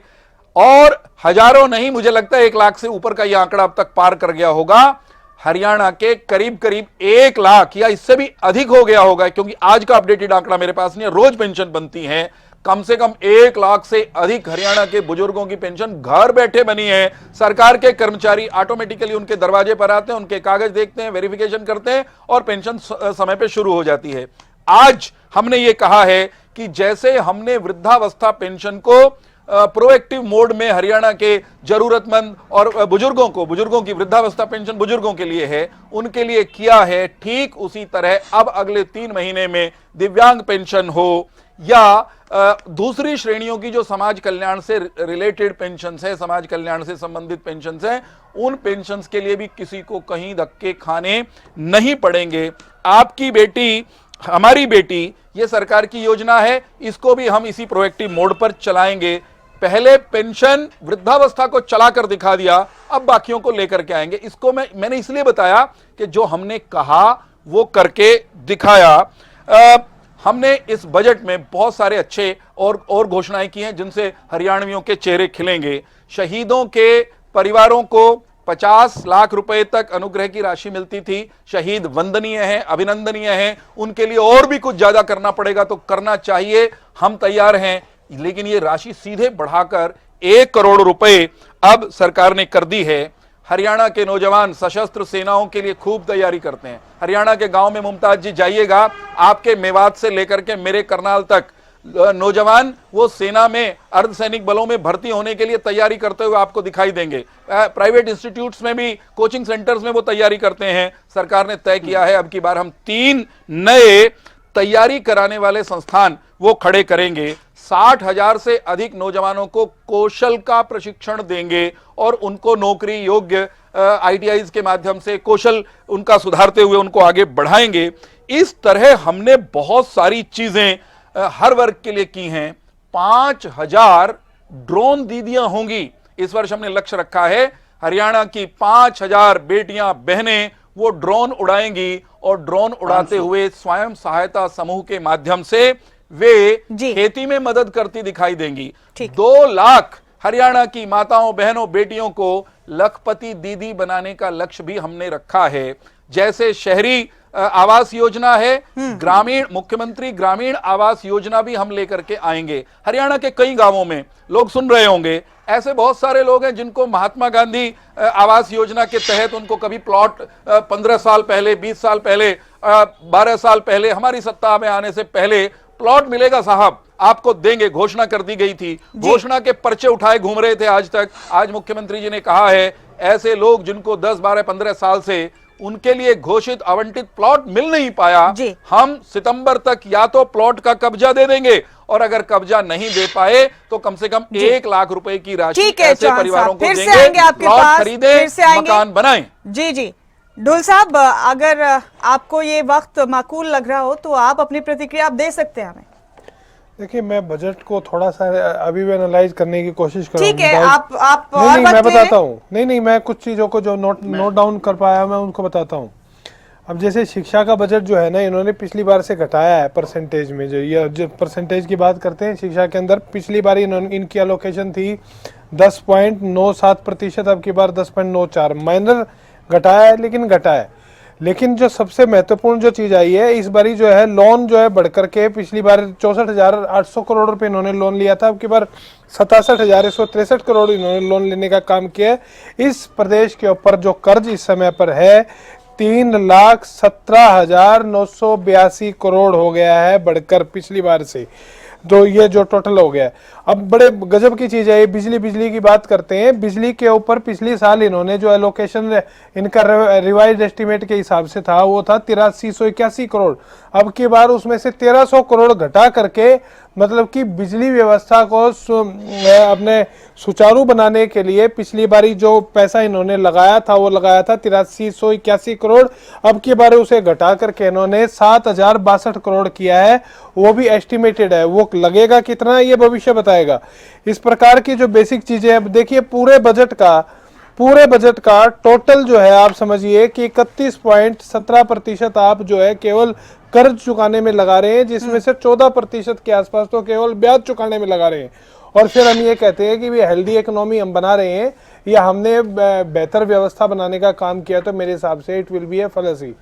और हजारों नहीं, मुझे लगता है 1 लाख से ऊपर का यह आंकड़ा अब तक पार कर गया होगा। हरियाणा के करीब 1 लाख या इससे भी अधिक हो गया होगा, क्योंकि आज का अपडेटेड आंकड़ा मेरे पास नहीं है, रोज पेंशन बनती है। कम से कम 1 लाख से अधिक हरियाणा के बुजुर्गों की पेंशन घर बैठे बनी है। सरकार के कर्मचारी ऑटोमेटिकली उनके दरवाजे पर आते हैं, उनके कागज देखते हैं, वेरिफिकेशन करते हैं और पेंशन समय पे शुरू हो जाती है। आज हमने ये कहा है कि जैसे हमने वृद्धावस्था पेंशन को प्रोएक्टिव मोड में हरियाणा के जरूरतमंद और बुजुर्गों की वृद्धावस्था पेंशन बुजुर्गों के लिए है, उनके लिए किया है, ठीक उसी तरह अब अगले 3 महीने में दिव्यांग पेंशन हो या दूसरी श्रेणियों की जो समाज कल्याण से रिलेटेड पेंशन है, समाज कल्याण से संबंधित पेंशन है, उन पेंशन के लिए भी किसी को कहीं धक्के खाने नहीं पड़ेंगे। आपकी बेटी, हमारी बेटी, ये सरकार की योजना है, इसको भी हम इसी प्रोएक्टिव मोड पर चलाएंगे। पहले पेंशन वृद्धावस्था को चलाकर दिखा दिया, अब बाकियों को लेकर के आएंगे। इसको मैंने इसलिए बताया कि जो हमने कहा वो करके दिखाया। हमने इस बजट में बहुत सारे अच्छे और घोषणाएं की हैं जिनसे हरियाणवियों के चेहरे खिलेंगे। शहीदों के परिवारों को 50 लाख रुपए तक अनुग्रह की राशि मिलती थी। शहीद वंदनीय हैं, अभिनंदनीय हैं, उनके लिए और भी कुछ ज्यादा करना पड़ेगा तो करना चाहिए, हम तैयार हैं। लेकिन ये राशि सीधे बढ़ाकर 1 करोड़ रुपए अब सरकार ने कर दी है। हरियाणा के नौजवान सशस्त्र सेनाओं के लिए खूब तैयारी करते हैं। हरियाणा के गांव में मुमताज जी जाइएगा, आपके मेवात से लेकर के मेरे करनाल तक नौजवान वो सेना में अर्धसैनिक बलों में भर्ती होने के लिए तैयारी करते हुए आपको दिखाई देंगे। प्राइवेट इंस्टीट्यूट्स में भी, कोचिंग सेंटर्स में वो तैयारी करते हैं। सरकार ने तय किया है अब की बार हम 3 नए तैयारी कराने वाले संस्थान वो खड़े करेंगे। 60,000 से अधिक नौजवानों को कौशल का प्रशिक्षण देंगे और उनको नौकरी योग्य आईटीआईज के माध्यम से कौशल उनका सुधारते हुए उनको आगे बढ़ाएंगे। इस तरह हमने बहुत सारी चीजें हर वर्ग के लिए की हैं। 5,000 ड्रोन दीदियां होंगी, इस वर्ष हमने लक्ष्य रखा है। हरियाणा की 5,000 बेटियां बहनें वो ड्रोन उड़ाएंगी और ड्रोन उड़ाते हुए स्वयं सहायता समूह के माध्यम से वे खेती में मदद करती दिखाई देंगी। 2 लाख हरियाणा की माताओं, बहनों, बेटियों को लखपति दीदी बनाने का लक्ष्य भी हमने रखा है। जैसे शहरी आवास योजना है, ग्रामीण मुख्यमंत्री ग्रामीण आवास योजना भी हम लेकर के आएंगे। हरियाणा के कई गांवों में लोग सुन रहे होंगे, ऐसे बहुत सारे लोग हैं जिनको महात्मा गांधी आवास योजना के तहत उनको कभी प्लॉट 15 साल पहले, 20 साल पहले, 12 साल पहले, हमारी सत्ता में आने से पहले प्लॉट मिलेगा साहब, आपको देंगे, घोषणा कर दी गई थी। घोषणा के पर्चे उठाए घूम रहे थे आज तक। आज मुख्यमंत्री जी ने कहा है ऐसे लोग जिनको 10, 12, 15 साल से उनके लिए घोषित आवंटित प्लॉट मिल नहीं पाया, हम सितंबर तक या तो प्लॉट का कब्जा दे देंगे और अगर कब्जा नहीं दे पाए तो कम से कम 1 लाख रुपए की राशि ऐसे परिवारों को देंगे, प्लॉट खरीदे, मकान बनाएं। जी जी ढुल साहब, अगर आपको ये वक्त माकूल लग रहा हो तो आप अपनी प्रतिक्रिया आप दे सकते हैं हमें। देखिए, मैं बजट को थोड़ा सा अभी भी एनालाइज करने की कोशिश कर रहा हूं। ठीक है, आप नहीं, मैं बताता हूँ। नहीं, मैं कुछ चीज़ों को जो नोट डाउन कर पाया मैं उनको बताता हूँ। अब जैसे शिक्षा का बजट जो है ना, इन्होंने पिछली बार से घटाया है परसेंटेज में। जो परसेंटेज की बात करते हैं शिक्षा के अंदर, पिछली बार इनकी एलोकेशन थी 10.97%, अब की बार 10.94। माइनर घटाया है लेकिन घटाया है। लेकिन जो सबसे महत्वपूर्ण जो चीज आई है इस बारी जो है, लोन जो है बढ़कर के, पिछली बार 64,800 करोड़ रुपए इन्होंने लोन लिया था, अब की बार 67,163 करोड़ इन्होंने लोन लेने का काम किया है। इस प्रदेश के ऊपर जो कर्ज इस समय पर है 3,17,982 करोड़ हो गया है बढ़कर पिछली बार से। तो ये जो टोटल हो गया है, अब बड़े गजब की चीज है। बिजली की बात करते हैं, बिजली के ऊपर पिछले साल इन्होंने जो एलोकेशन इनका रिवाइज एस्टीमेट के हिसाब से था वो था 8381 करोड़। अब की बार उसमें से 1300 करोड़ घटा करके, मतलब कि बिजली व्यवस्था को अपने सुचारू बनाने के लिए पिछली बारी जो पैसा इन्होंने लगाया था वो लगाया था 8381 करोड़। अब की बार उसे घटा करके इन्होंने 7062 करोड़ किया है, वो भी एस्टिमेटेड है। वो लगेगा कितना ये भविष्य बताएगा। इस प्रकार की जो बेसिक चीजें, अब देखिए पूरे बजट का टोटल जो है आप समझिए कि 31.17% आप जो है केवल कर्ज चुकाने में लगा रहे हैं, जिसमें से 14% के आसपास तो केवल ब्याज चुकाने में लगा रहे हैं। और फिर हम ये कहते हैं कि भी हेल्दी इकोनॉमी हम बना रहे हैं या हमने बेहतर व्यवस्था बनाने का काम किया, तो मेरे हिसाब से इट विल बी ए फॉलिसी।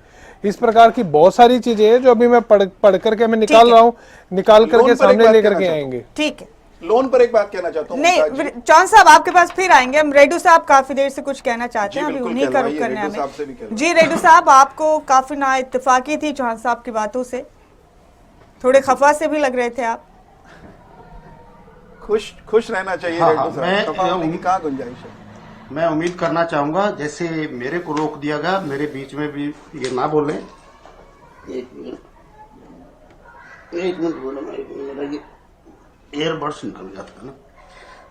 इस प्रकार की बहुत सारी चीजें हैं जो अभी मैं पढ़ करके मैं निकाल रहा हूँ, निकाल करके सामने लेकर के आएंगे। ठीक है, लोन पर एक बात कहना चाहता हूँ। नहीं, चौहान साहब आपके पास फिर आएंगे हम। रेड्डू साहब काफी देर से कुछ कहना चाहते हैं, अभी उन्हीं का रुख करना है हमें। जी रेड्डू साहब, आपको काफी ना इत्तेफाकी थी चौहान साहब की बातों से, थोड़े खफा से भी लग रहे थे आप। खुश रहना चाहिए। हाँ, रेड्डू साहब, खफा होने की कहाँ गुंजाइश है? मैं उम्मीद करना चाहूंगा, जैसे मेरे को रोक दिया गया, मेरे बीच में भी ये ना बोले। एक मिनट बोलो, मेरा ये एयरबड्स निकल गया था ना।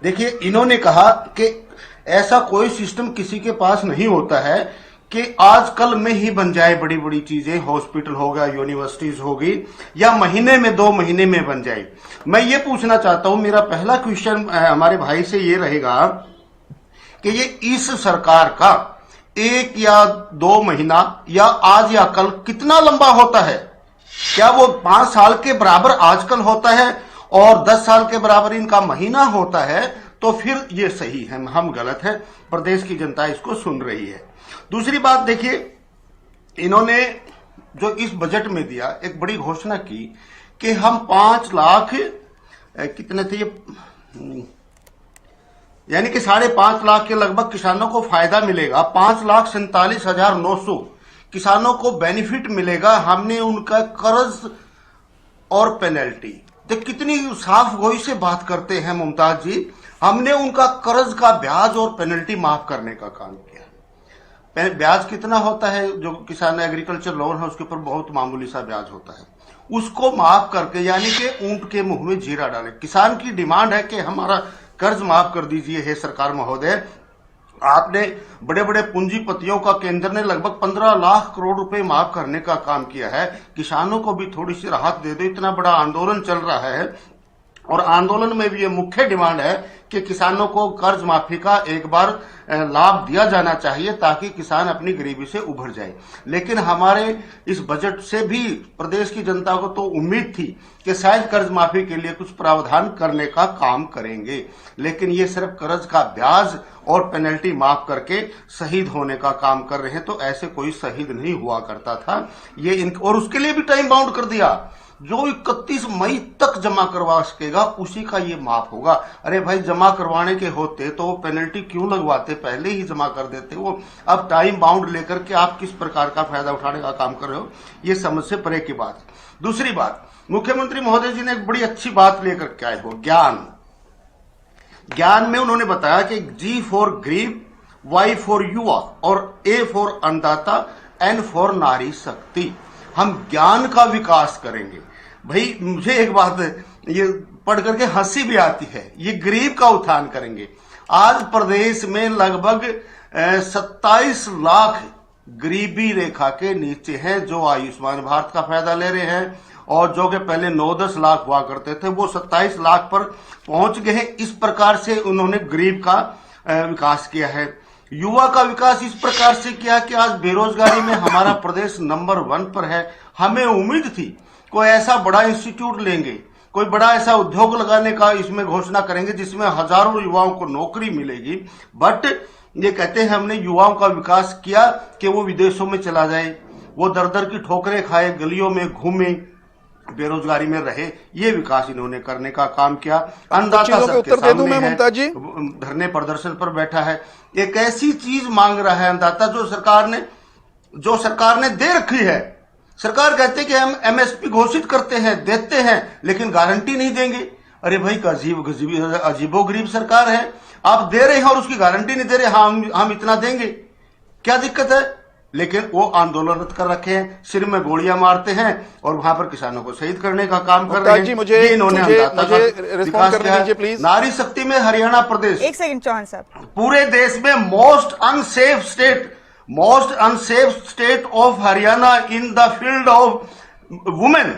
देखिए, इन्होंने कहा कि ऐसा कोई सिस्टम किसी के पास नहीं होता है कि आज कल में ही बन जाए बड़ी बड़ी चीजें, हॉस्पिटल हो गया, यूनिवर्सिटीज होगी, या महीने में 2 महीने में बन जाए। मैं ये पूछना चाहता हूं, मेरा पहला क्वेश्चन हमारे भाई से ये रहेगा कि ये इस सरकार का 1 या 2 महीना या आज या कल कितना लंबा होता है? क्या वो 5 साल के बराबर आजकल होता है और 10 साल के बराबर इनका महीना होता है? तो फिर ये सही है, हम गलत है, प्रदेश की जनता इसको सुन रही है। दूसरी बात देखिए, इन्होंने जो इस बजट में दिया, एक बड़ी घोषणा की कि हम 5 लाख कितने थे ये, यानी कि 5.5 लाख के लगभग किसानों को फायदा मिलेगा। 5,47,900 किसानों को बेनिफिट मिलेगा। हमने उनका कर्ज और पेनल्टी, तो कितनी साफ गोई से बात करते हैं मुमताज जी, हमने उनका कर्ज का ब्याज और पेनल्टी माफ करने का काम किया। ब्याज कितना होता है? जो किसान एग्रीकल्चर लोन है उसके ऊपर बहुत मामूली सा ब्याज होता है, उसको माफ करके, यानी कि ऊंट के मुंह में जीरा डाले। किसान की डिमांड है कि हमारा कर्ज माफ कर दीजिए हे सरकार महोदय। आपने बड़े बड़े पूंजीपतियों का, केंद्र ने लगभग 15 लाख करोड़ रुपए माफ करने का काम किया है। किसानों को भी थोड़ी सी राहत दे दो, इतना बड़ा आंदोलन चल रहा है। और आंदोलन में भी ये मुख्य डिमांड है कि किसानों को कर्ज माफी का एक बार लाभ दिया जाना चाहिए ताकि किसान अपनी गरीबी से उभर जाए। लेकिन हमारे इस बजट से भी प्रदेश की जनता को तो उम्मीद थी कि शायद कर्ज माफी के लिए कुछ प्रावधान करने का काम करेंगे, लेकिन ये सिर्फ कर्ज का ब्याज और पेनल्टी माफ करके शहीद होने का काम कर रहे हैं। तो ऐसे कोई शहीद नहीं हुआ करता था ये और उसके लिए भी टाइम बाउंड कर दिया। जो 31 मई तक जमा करवा सकेगा उसी का ये माफ होगा। अरे भाई, जमा करवाने के होते तो वो पेनल्टी क्यों लगवाते, पहले ही जमा कर देते। वो अब टाइम बाउंड लेकर के आप किस प्रकार का फायदा उठाने का काम कर रहे हो, ये समझ से परे की बात। दूसरी बात, मुख्यमंत्री महोदय जी ने एक बड़ी अच्छी बात लेकर के आए हो, ज्ञान में उन्होंने बताया कि G फॉर गरीब, Y फॉर युवा और A फॉर अन्नदाता, N फॉर नारी शक्ति। हम ज्ञान का विकास करेंगे। भाई, मुझे एक बात ये पढ़ करके हंसी भी आती है, ये गरीब का उत्थान करेंगे। आज प्रदेश में लगभग 27 लाख गरीबी रेखा के नीचे हैं जो आयुष्मान भारत का फायदा ले रहे हैं, और जो कि पहले 9-10 लाख हुआ करते थे वो 27 लाख पर पहुंच गए हैं। इस प्रकार से उन्होंने गरीब का विकास किया है। युवा का विकास इस प्रकार से किया कि आज बेरोजगारी में हमारा प्रदेश नंबर 1 पर है। हमें उम्मीद थी कोई ऐसा बड़ा इंस्टीट्यूट लेंगे, कोई बड़ा ऐसा उद्योग लगाने का इसमें घोषणा करेंगे जिसमें हजारों युवाओं को नौकरी मिलेगी, बट ये कहते हैं हमने युवाओं का विकास किया कि वो विदेशों में चला जाए, वो दर दर की ठोकरें खाए, गलियों में घूमे, बेरोजगारी में रहे। ये विकास इन्होंने करने का काम किया। अन्नदाता सबके सामने है, धरने प्रदर्शन पर बैठा है। एक ऐसी चीज मांग रहा है अन्नदाता जो सरकार ने दे रखी है। सरकार कहते हैं कि हम MSP घोषित करते हैं, देते हैं, लेकिन गारंटी नहीं देंगे। अरे भाई, अजीबोगरीब सरकार है। आप दे रहे हैं और उसकी गारंटी नहीं दे रहे। हम इतना देंगे, क्या दिक्कत है? लेकिन वो आंदोलनरत कर रखे हैं, सिर में गोलियां मारते हैं और वहां पर किसानों को शहीद करने का काम कर रहे हैं। मुझे रिस्पॉन्ड करने दीजिए प्लीज। नारी शक्ति में हरियाणा प्रदेश, एक सेकंड चौहान साहब, पूरे देश में most unsafe state of Haryana in the field of women.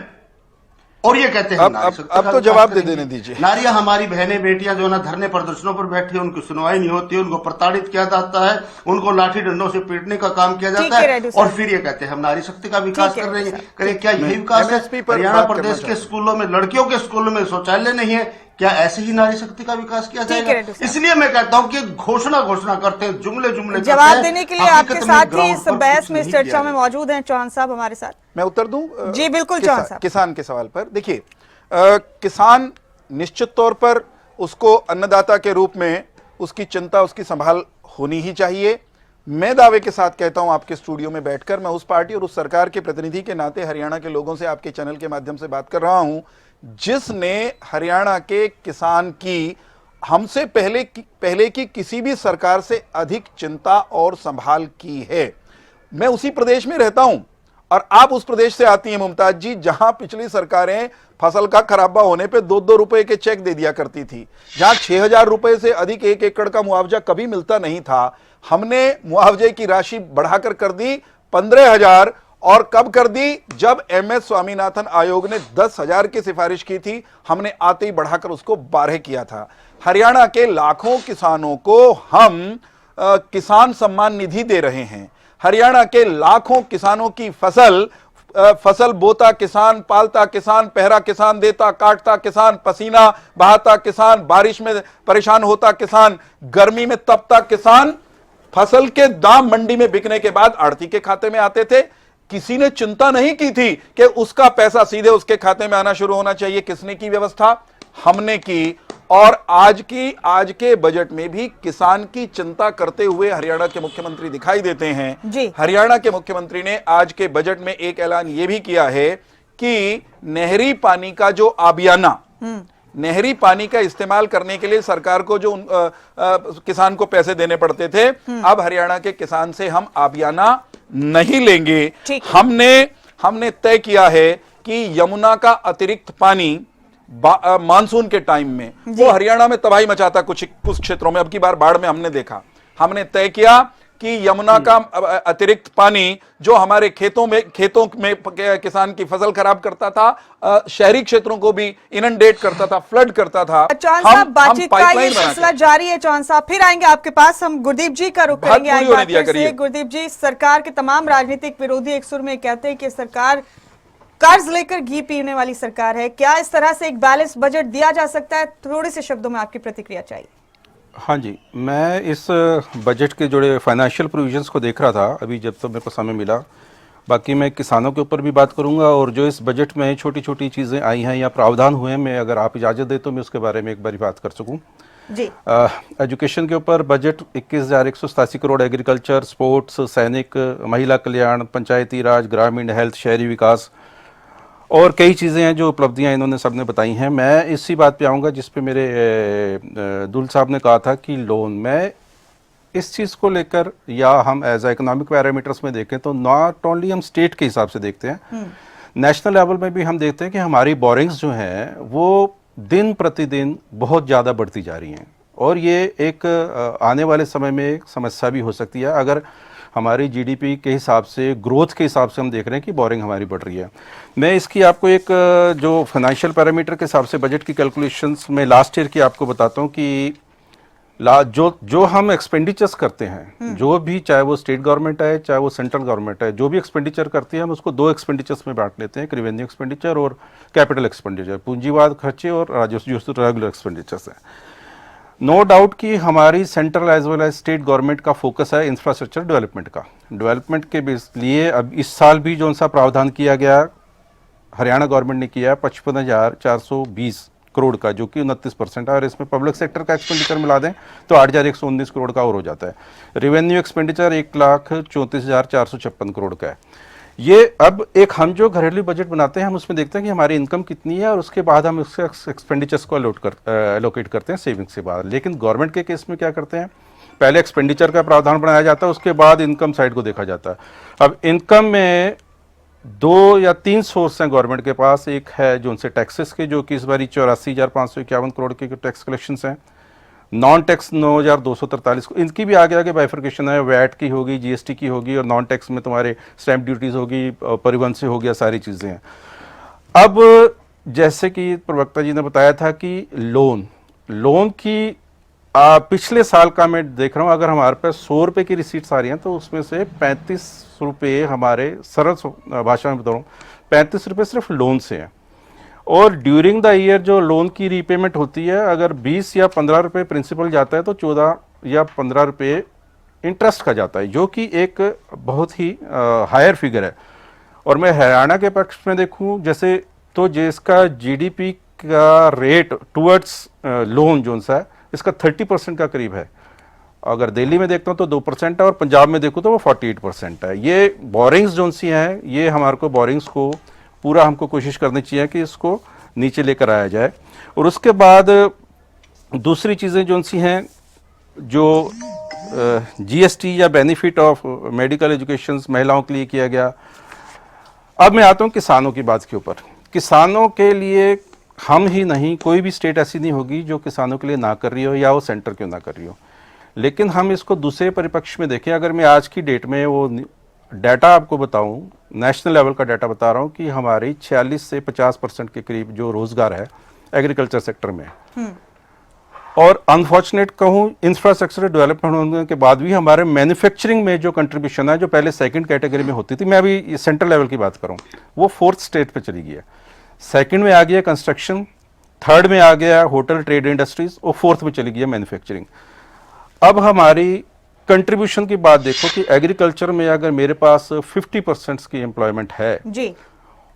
और ये कहते हैं अब तो जवाब दे देने दीजिए। नारियां, हमारी बहनें बेटियां जो ना धरने प्रदर्शनों पर बैठी, उनकी सुनवाई नहीं होती, उनको प्रताड़ित किया जाता है, उनको लाठी डंडों से पीटने का काम किया जाता है, और फिर ये कहते हैं हम नारी शक्ति का विकास कर रहे हैं। करे क्या यही विकास है? हरियाणा प्रदेश के स्कूलों में, लड़कियों के स्कूलों में शौचालय नहीं है, क्या ऐसे ही नारी शक्ति का विकास किया जाएगा? इसलिए मैं कहता हूं कि घोषणा करते हैं, जुमले जवाब देने के लिए आपके साथ ही इस बहस में, इस चर्चा में मौजूद हैं चौहान साहब हमारे साथ। मैं उत्तर दूं? जी बिल्कुल चौहान साहब। किसान के सवाल पर देखिए, किसान निश्चित तौर पर उसको अन्नदाता के रूप में उसकी चिंता, उसकी संभाल होनी ही चाहिए। मैं दावे के साथ कहता हूं आपके स्टूडियो में बैठकर, मैं उस पार्टी और उस सरकार के प्रतिनिधि के नाते हरियाणा के लोगों से आपके चैनल के माध्यम से बात कर रहा हूं जिसने हरियाणा के किसान की हमसे पहले की किसी भी सरकार से अधिक चिंता और संभाल की है। मैं उसी प्रदेश में रहता हूं और आप उस प्रदेश से आती हैं मुमताज जी, जहां पिछली सरकारें फसल का खराबा होने पे 2-2 रुपए के चेक दे दिया करती थी, जहां 6000 रुपए से अधिक 1 एकड़ का मुआवजा कभी मिलता नहीं था। हमने मुआवजे की राशि बढ़ाकर कर दी 15,000, और कब कर दी? जब MS स्वामीनाथन आयोग ने 10,000 की सिफारिश की थी, हमने आते ही बढ़ाकर उसको 12 किया था। हरियाणा के लाखों किसानों को हम किसान सम्मान निधि दे रहे हैं। हरियाणा के लाखों किसानों की फसल बोता किसान, पालता किसान, पहरा किसान, देता काटता किसान, पसीना बहाता किसान, बारिश में परेशान होता किसान, गर्मी में तपता किसान, फसल के दाम मंडी में बिकने के बाद आड़ती के खाते में आते थे। किसी ने चिंता नहीं की थी कि उसका पैसा सीधे उसके खाते में आना शुरू होना चाहिए। किसने की व्यवस्था? हमने की। और आज के बजट में भी किसान की चिंता करते हुए हरियाणा के मुख्यमंत्री दिखाई देते हैं। हरियाणा के मुख्यमंत्री ने आज के बजट में एक ऐलान यह भी किया है कि नहरी पानी का जो आबियाना, नहरी पानी का इस्तेमाल करने के लिए सरकार को जो किसान को पैसे देने पड़ते थे, अब हरियाणा के किसान से हम आबियाना नहीं लेंगे। हमने तय किया है कि यमुना का अतिरिक्त पानी मानसून के टाइम में वो हरियाणा में तबाही मचाता कुछ क्षेत्रों में, अब की बार बाढ़ में हमने देखा। हमने तय किया कि यमुना का अतिरिक्त पानी जो हमारे खेतों में किसान की फसल खराब करता था, शहरी क्षेत्रों को भी इनंडेट करता था, फ्लड करता था। चौहान साहब, बातचीत का ये सिलसिला जारी है। चौहान साहब फिर आएंगे आपके पास, हम गुरदीप जी का रुख करेंगे। एक बार फिर से गुरदीप जी, सरकार के तमाम राजनीतिक विरोधी एक सुर में कहते हैं कि सरकार कर्ज लेकर घी पीने वाली सरकार है। क्या इस तरह से एक बैलेंस बजट दिया जा सकता है? थोड़े से शब्दों में आपकी प्रतिक्रिया चाहिए। हाँ जी, मैं इस बजट के जुड़े फाइनेंशियल प्रोविजंस को देख रहा था अभी जब तो मेरे को समय मिला। बाकी मैं किसानों के ऊपर भी बात करूंगा और जो इस बजट में छोटी छोटी चीज़ें आई हैं या प्रावधान हुए हैं, मैं अगर आप इजाज़त दें तो मैं उसके बारे में एक बारी बात कर सकूं। जी। एजुकेशन के ऊपर बजट 21,187 करोड़, एग्रीकल्चर, स्पोर्ट्स, सैनिक, महिला कल्याण, पंचायती राज, ग्रामीण, हेल्थ, शहरी विकास और कई चीज़ें हैं जो उपलब्धियां इन्होंने सबने बताई हैं। मैं इसी बात पे आऊँगा जिस पे मेरे दुल साहब ने कहा था कि लोन, मैं इस चीज़ को लेकर या हम एज ए इकोनॉमिक पैरामीटर्स में देखें तो नॉट ओनली हम स्टेट के हिसाब से देखते हैं, नेशनल लेवल में भी हम देखते हैं कि हमारी बोरिंग्स जो हैं वो दिन प्रतिदिन बहुत ज़्यादा बढ़ती जा रही हैं और ये एक आने वाले समय में एक समस्या भी हो सकती है अगर हमारी जीडीपी के हिसाब से, ग्रोथ के हिसाब से हम देख रहे हैं कि बोरिंग हमारी बढ़ रही है। मैं इसकी आपको एक जो फाइनेंशियल पैरामीटर के हिसाब से बजट की कैलकुलेशंस में लास्ट ईयर की आपको बताता हूँ कि जो हम एक्सपेंडिचर्स करते हैं, जो भी, चाहे वो स्टेट गवर्नमेंट है चाहे वो सेंट्रल गवर्नमेंट है, जो भी एक्सपेंडिचर करती है हम उसको दो एक्सपेंडिचर्स में बांट लेते हैं, रेवेन्यू एक्सपेंडिचर और कैपिटल एक्सपेंडिचर, पूंजीवाद खर्चे और राजस्व रेगुलर एक्सपेंडिचर्स हैं। नो डाउट कि हमारी central as well as state government का फोकस है इंफ्रास्ट्रक्चर डेवलपमेंट का। डेवलपमेंट के लिए अब इस साल भी जो सा प्रावधान किया गया, हरियाणा गवर्नमेंट ने किया 55,420 करोड़ का, जो कि 29% है और इसमें पब्लिक सेक्टर का एक्सपेंडिचर मिला दें तो 8,119 करोड़ का और हो जाता है। रेवेन्यू एक्सपेंडिचर 1,34,456 करोड़ का है। ये अब एक हम जो घरेलू बजट बनाते हैं हम उसमें देखते हैं कि हमारी इनकम कितनी है और उसके बाद हम उसके एक्सपेंडिचर्स को एलोकेट करते हैं सेविंग्स के बाद। लेकिन गवर्नमेंट के केस में क्या करते हैं, पहले एक्सपेंडिचर का प्रावधान बनाया जाता है, उसके बाद इनकम साइड को देखा जाता है। अब इनकम में 2 या 3 सोर्स हैं गवर्नमेंट के पास। एक है जो उनसे टैक्सेस के, जो कि इस बारी 84,551 करोड़ के टैक्स कलेक्शंस हैं। नॉन टैक्स 9,243 को, इनकी भी आगे आगे बाइफर्केशन है, वैट की होगी, जीएसटी की होगी और नॉन टैक्स में तुम्हारे स्टैंप ड्यूटीज होगी, परिवहन से हो गया, सारी चीज़ें हैं। अब जैसे कि प्रवक्ता जी ने बताया था कि लोन की पिछले साल का मैं देख रहा हूँ, अगर हमारे पास 100 रुपये की रिसीट्स आ रही हैं तो उसमें से 35 रुपये हमारे, सरल भाषा में बता रहा हूँ, 35 रुपये सिर्फ लोन से हैं। और ड्यूरिंग द ईयर जो लोन की रीपेमेंट होती है, अगर 20 या 15 रुपये प्रिंसिपल जाता है तो 14 या 15 रुपये इंटरेस्ट का जाता है, जो कि एक बहुत ही हायर फिगर है। और मैं हरियाणा के पक्ष में देखूं जैसे, तो जिसका जीडीपी का रेट टुवर्ड्स लोन जो सा है इसका 30% का करीब है। अगर दिल्ली में देखता हूँ तो 2% है और पंजाब में देखूँ तो वो 48% है। ये बोरिंग्स जो सी हैं, ये हमारे को बोरिंग्स को पूरा हमको कोशिश करनी चाहिए कि इसको नीचे लेकर आया जाए। और उसके बाद दूसरी चीज़ें जो सी हैं, जो जीएसटी या बेनिफिट ऑफ मेडिकल एजुकेशन महिलाओं के लिए किया गया। अब मैं आता हूँ किसानों की बात के ऊपर। किसानों के लिए हम ही नहीं, कोई भी स्टेट ऐसी नहीं होगी जो किसानों के लिए ना कर रही हो, या वो सेंटर क्यों ना कर रही हो। लेकिन हम इसको दूसरे परिपक्ष में देखें, अगर मैं आज की डेट में वो डाटा आपको बताऊं, नेशनल लेवल का डाटा बता रहा हूं कि हमारी 46 से 50% के करीब जो रोजगार है एग्रीकल्चर सेक्टर में, और अनफॉर्चुनेट कहूं इंफ्रास्ट्रक्चर डेवलपमेंट होने के बाद भी हमारे मैन्युफैक्चरिंग में जो कंट्रीब्यूशन है, जो पहले सेकंड कैटेगरी में होती थी, मैं अभी सेंट्रल लेवल की बात करूं, वो 4th स्टेट पे चली गई है। सेकंड में आ गया कंस्ट्रक्शन, थर्ड में आ गया होटल ट्रेड इंडस्ट्रीज और 4th में चली गई है मैन्युफैक्चरिंग। अब हमारी कंट्रीब्यूशन की बात देखो कि एग्रीकल्चर में अगर मेरे पास 50% की एम्प्लॉयमेंट है जी,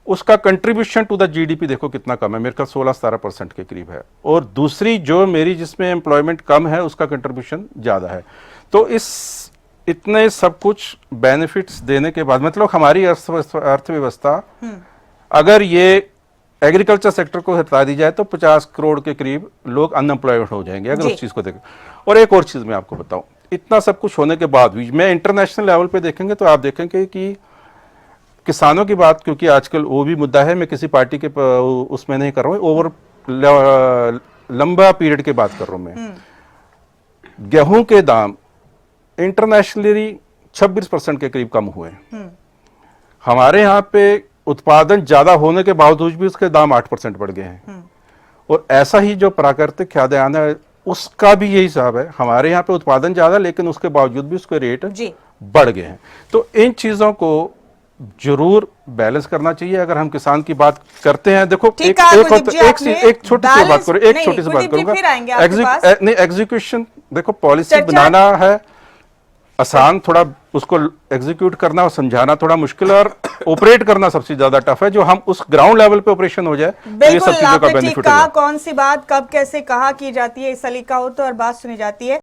उसका कंट्रीब्यूशन टू द जीडीपी देखो कितना कम है, मेरे ख्याल 16-17% के करीब है। और दूसरी जो मेरी जिसमें एम्प्लॉयमेंट कम है उसका कंट्रीब्यूशन ज़्यादा है। तो इस इतने सब कुछ बेनिफिट्स देने के बाद मतलब हमारी अर्थव्यवस्था अगर ये एग्रीकल्चर सेक्टर को हटा दी जाए तो 50 करोड़ के करीब लोग अनएम्प्लॉयड हो जाएंगे अगर उस चीज़ को देखें। और एक और चीज़ मैं आपको बताऊं, इतना सब कुछ होने के बाद भी मैं इंटरनेशनल लेवल पे देखेंगे तो आप देखेंगे कि किसानों की बात, क्योंकि आजकल वो भी मुद्दा है, मैं किसी पार्टी के उसमें नहीं कर रहा हूँ, ओवर लंबा पीरियड की बात कर रहा हूँ मैं। गेहूं के दाम इंटरनेशनली 26% के करीब कम हुए हैं। हमारे यहाँ पे उत्पादन ज्यादा होने के बावजूद भी उसके दाम 8% बढ़ गए हैं। और ऐसा ही जो प्राकृतिक खाद्यान्न है उसका भी यही हिसाब है, हमारे यहाँ पे उत्पादन ज्यादा लेकिन उसके बावजूद भी उसके रेट जी बढ़ गए हैं। तो इन चीजों को जरूर बैलेंस करना चाहिए। अगर हम किसान की बात करते हैं, देखो ठीक एक है, एक कुलदीप जी, एक आपने एक छोटी सी बात बैलेंस- करूँ, एक नहीं, छोटी सी बात कुलदीप जी, फिर आएंगे आपके करूंगा। पास। नहीं, एग्जीक्यूशन देखो, पॉलिसी चर्चा- बनाना है आसान, थोड़ा उसको एग्जीक्यूट करना और समझाना थोड़ा मुश्किल है, और ऑपरेट करना सबसे ज्यादा टफ है। जो हम उस ग्राउंड लेवल पे ऑपरेशन हो जाए तो ये सब बिल्कुल चीजों का आपने ठीक बेनिफिट कहा, होगा। कौन सी बात कब कैसे कहा की जाती है, इस सलीका हो तो और बात सुनी जाती है।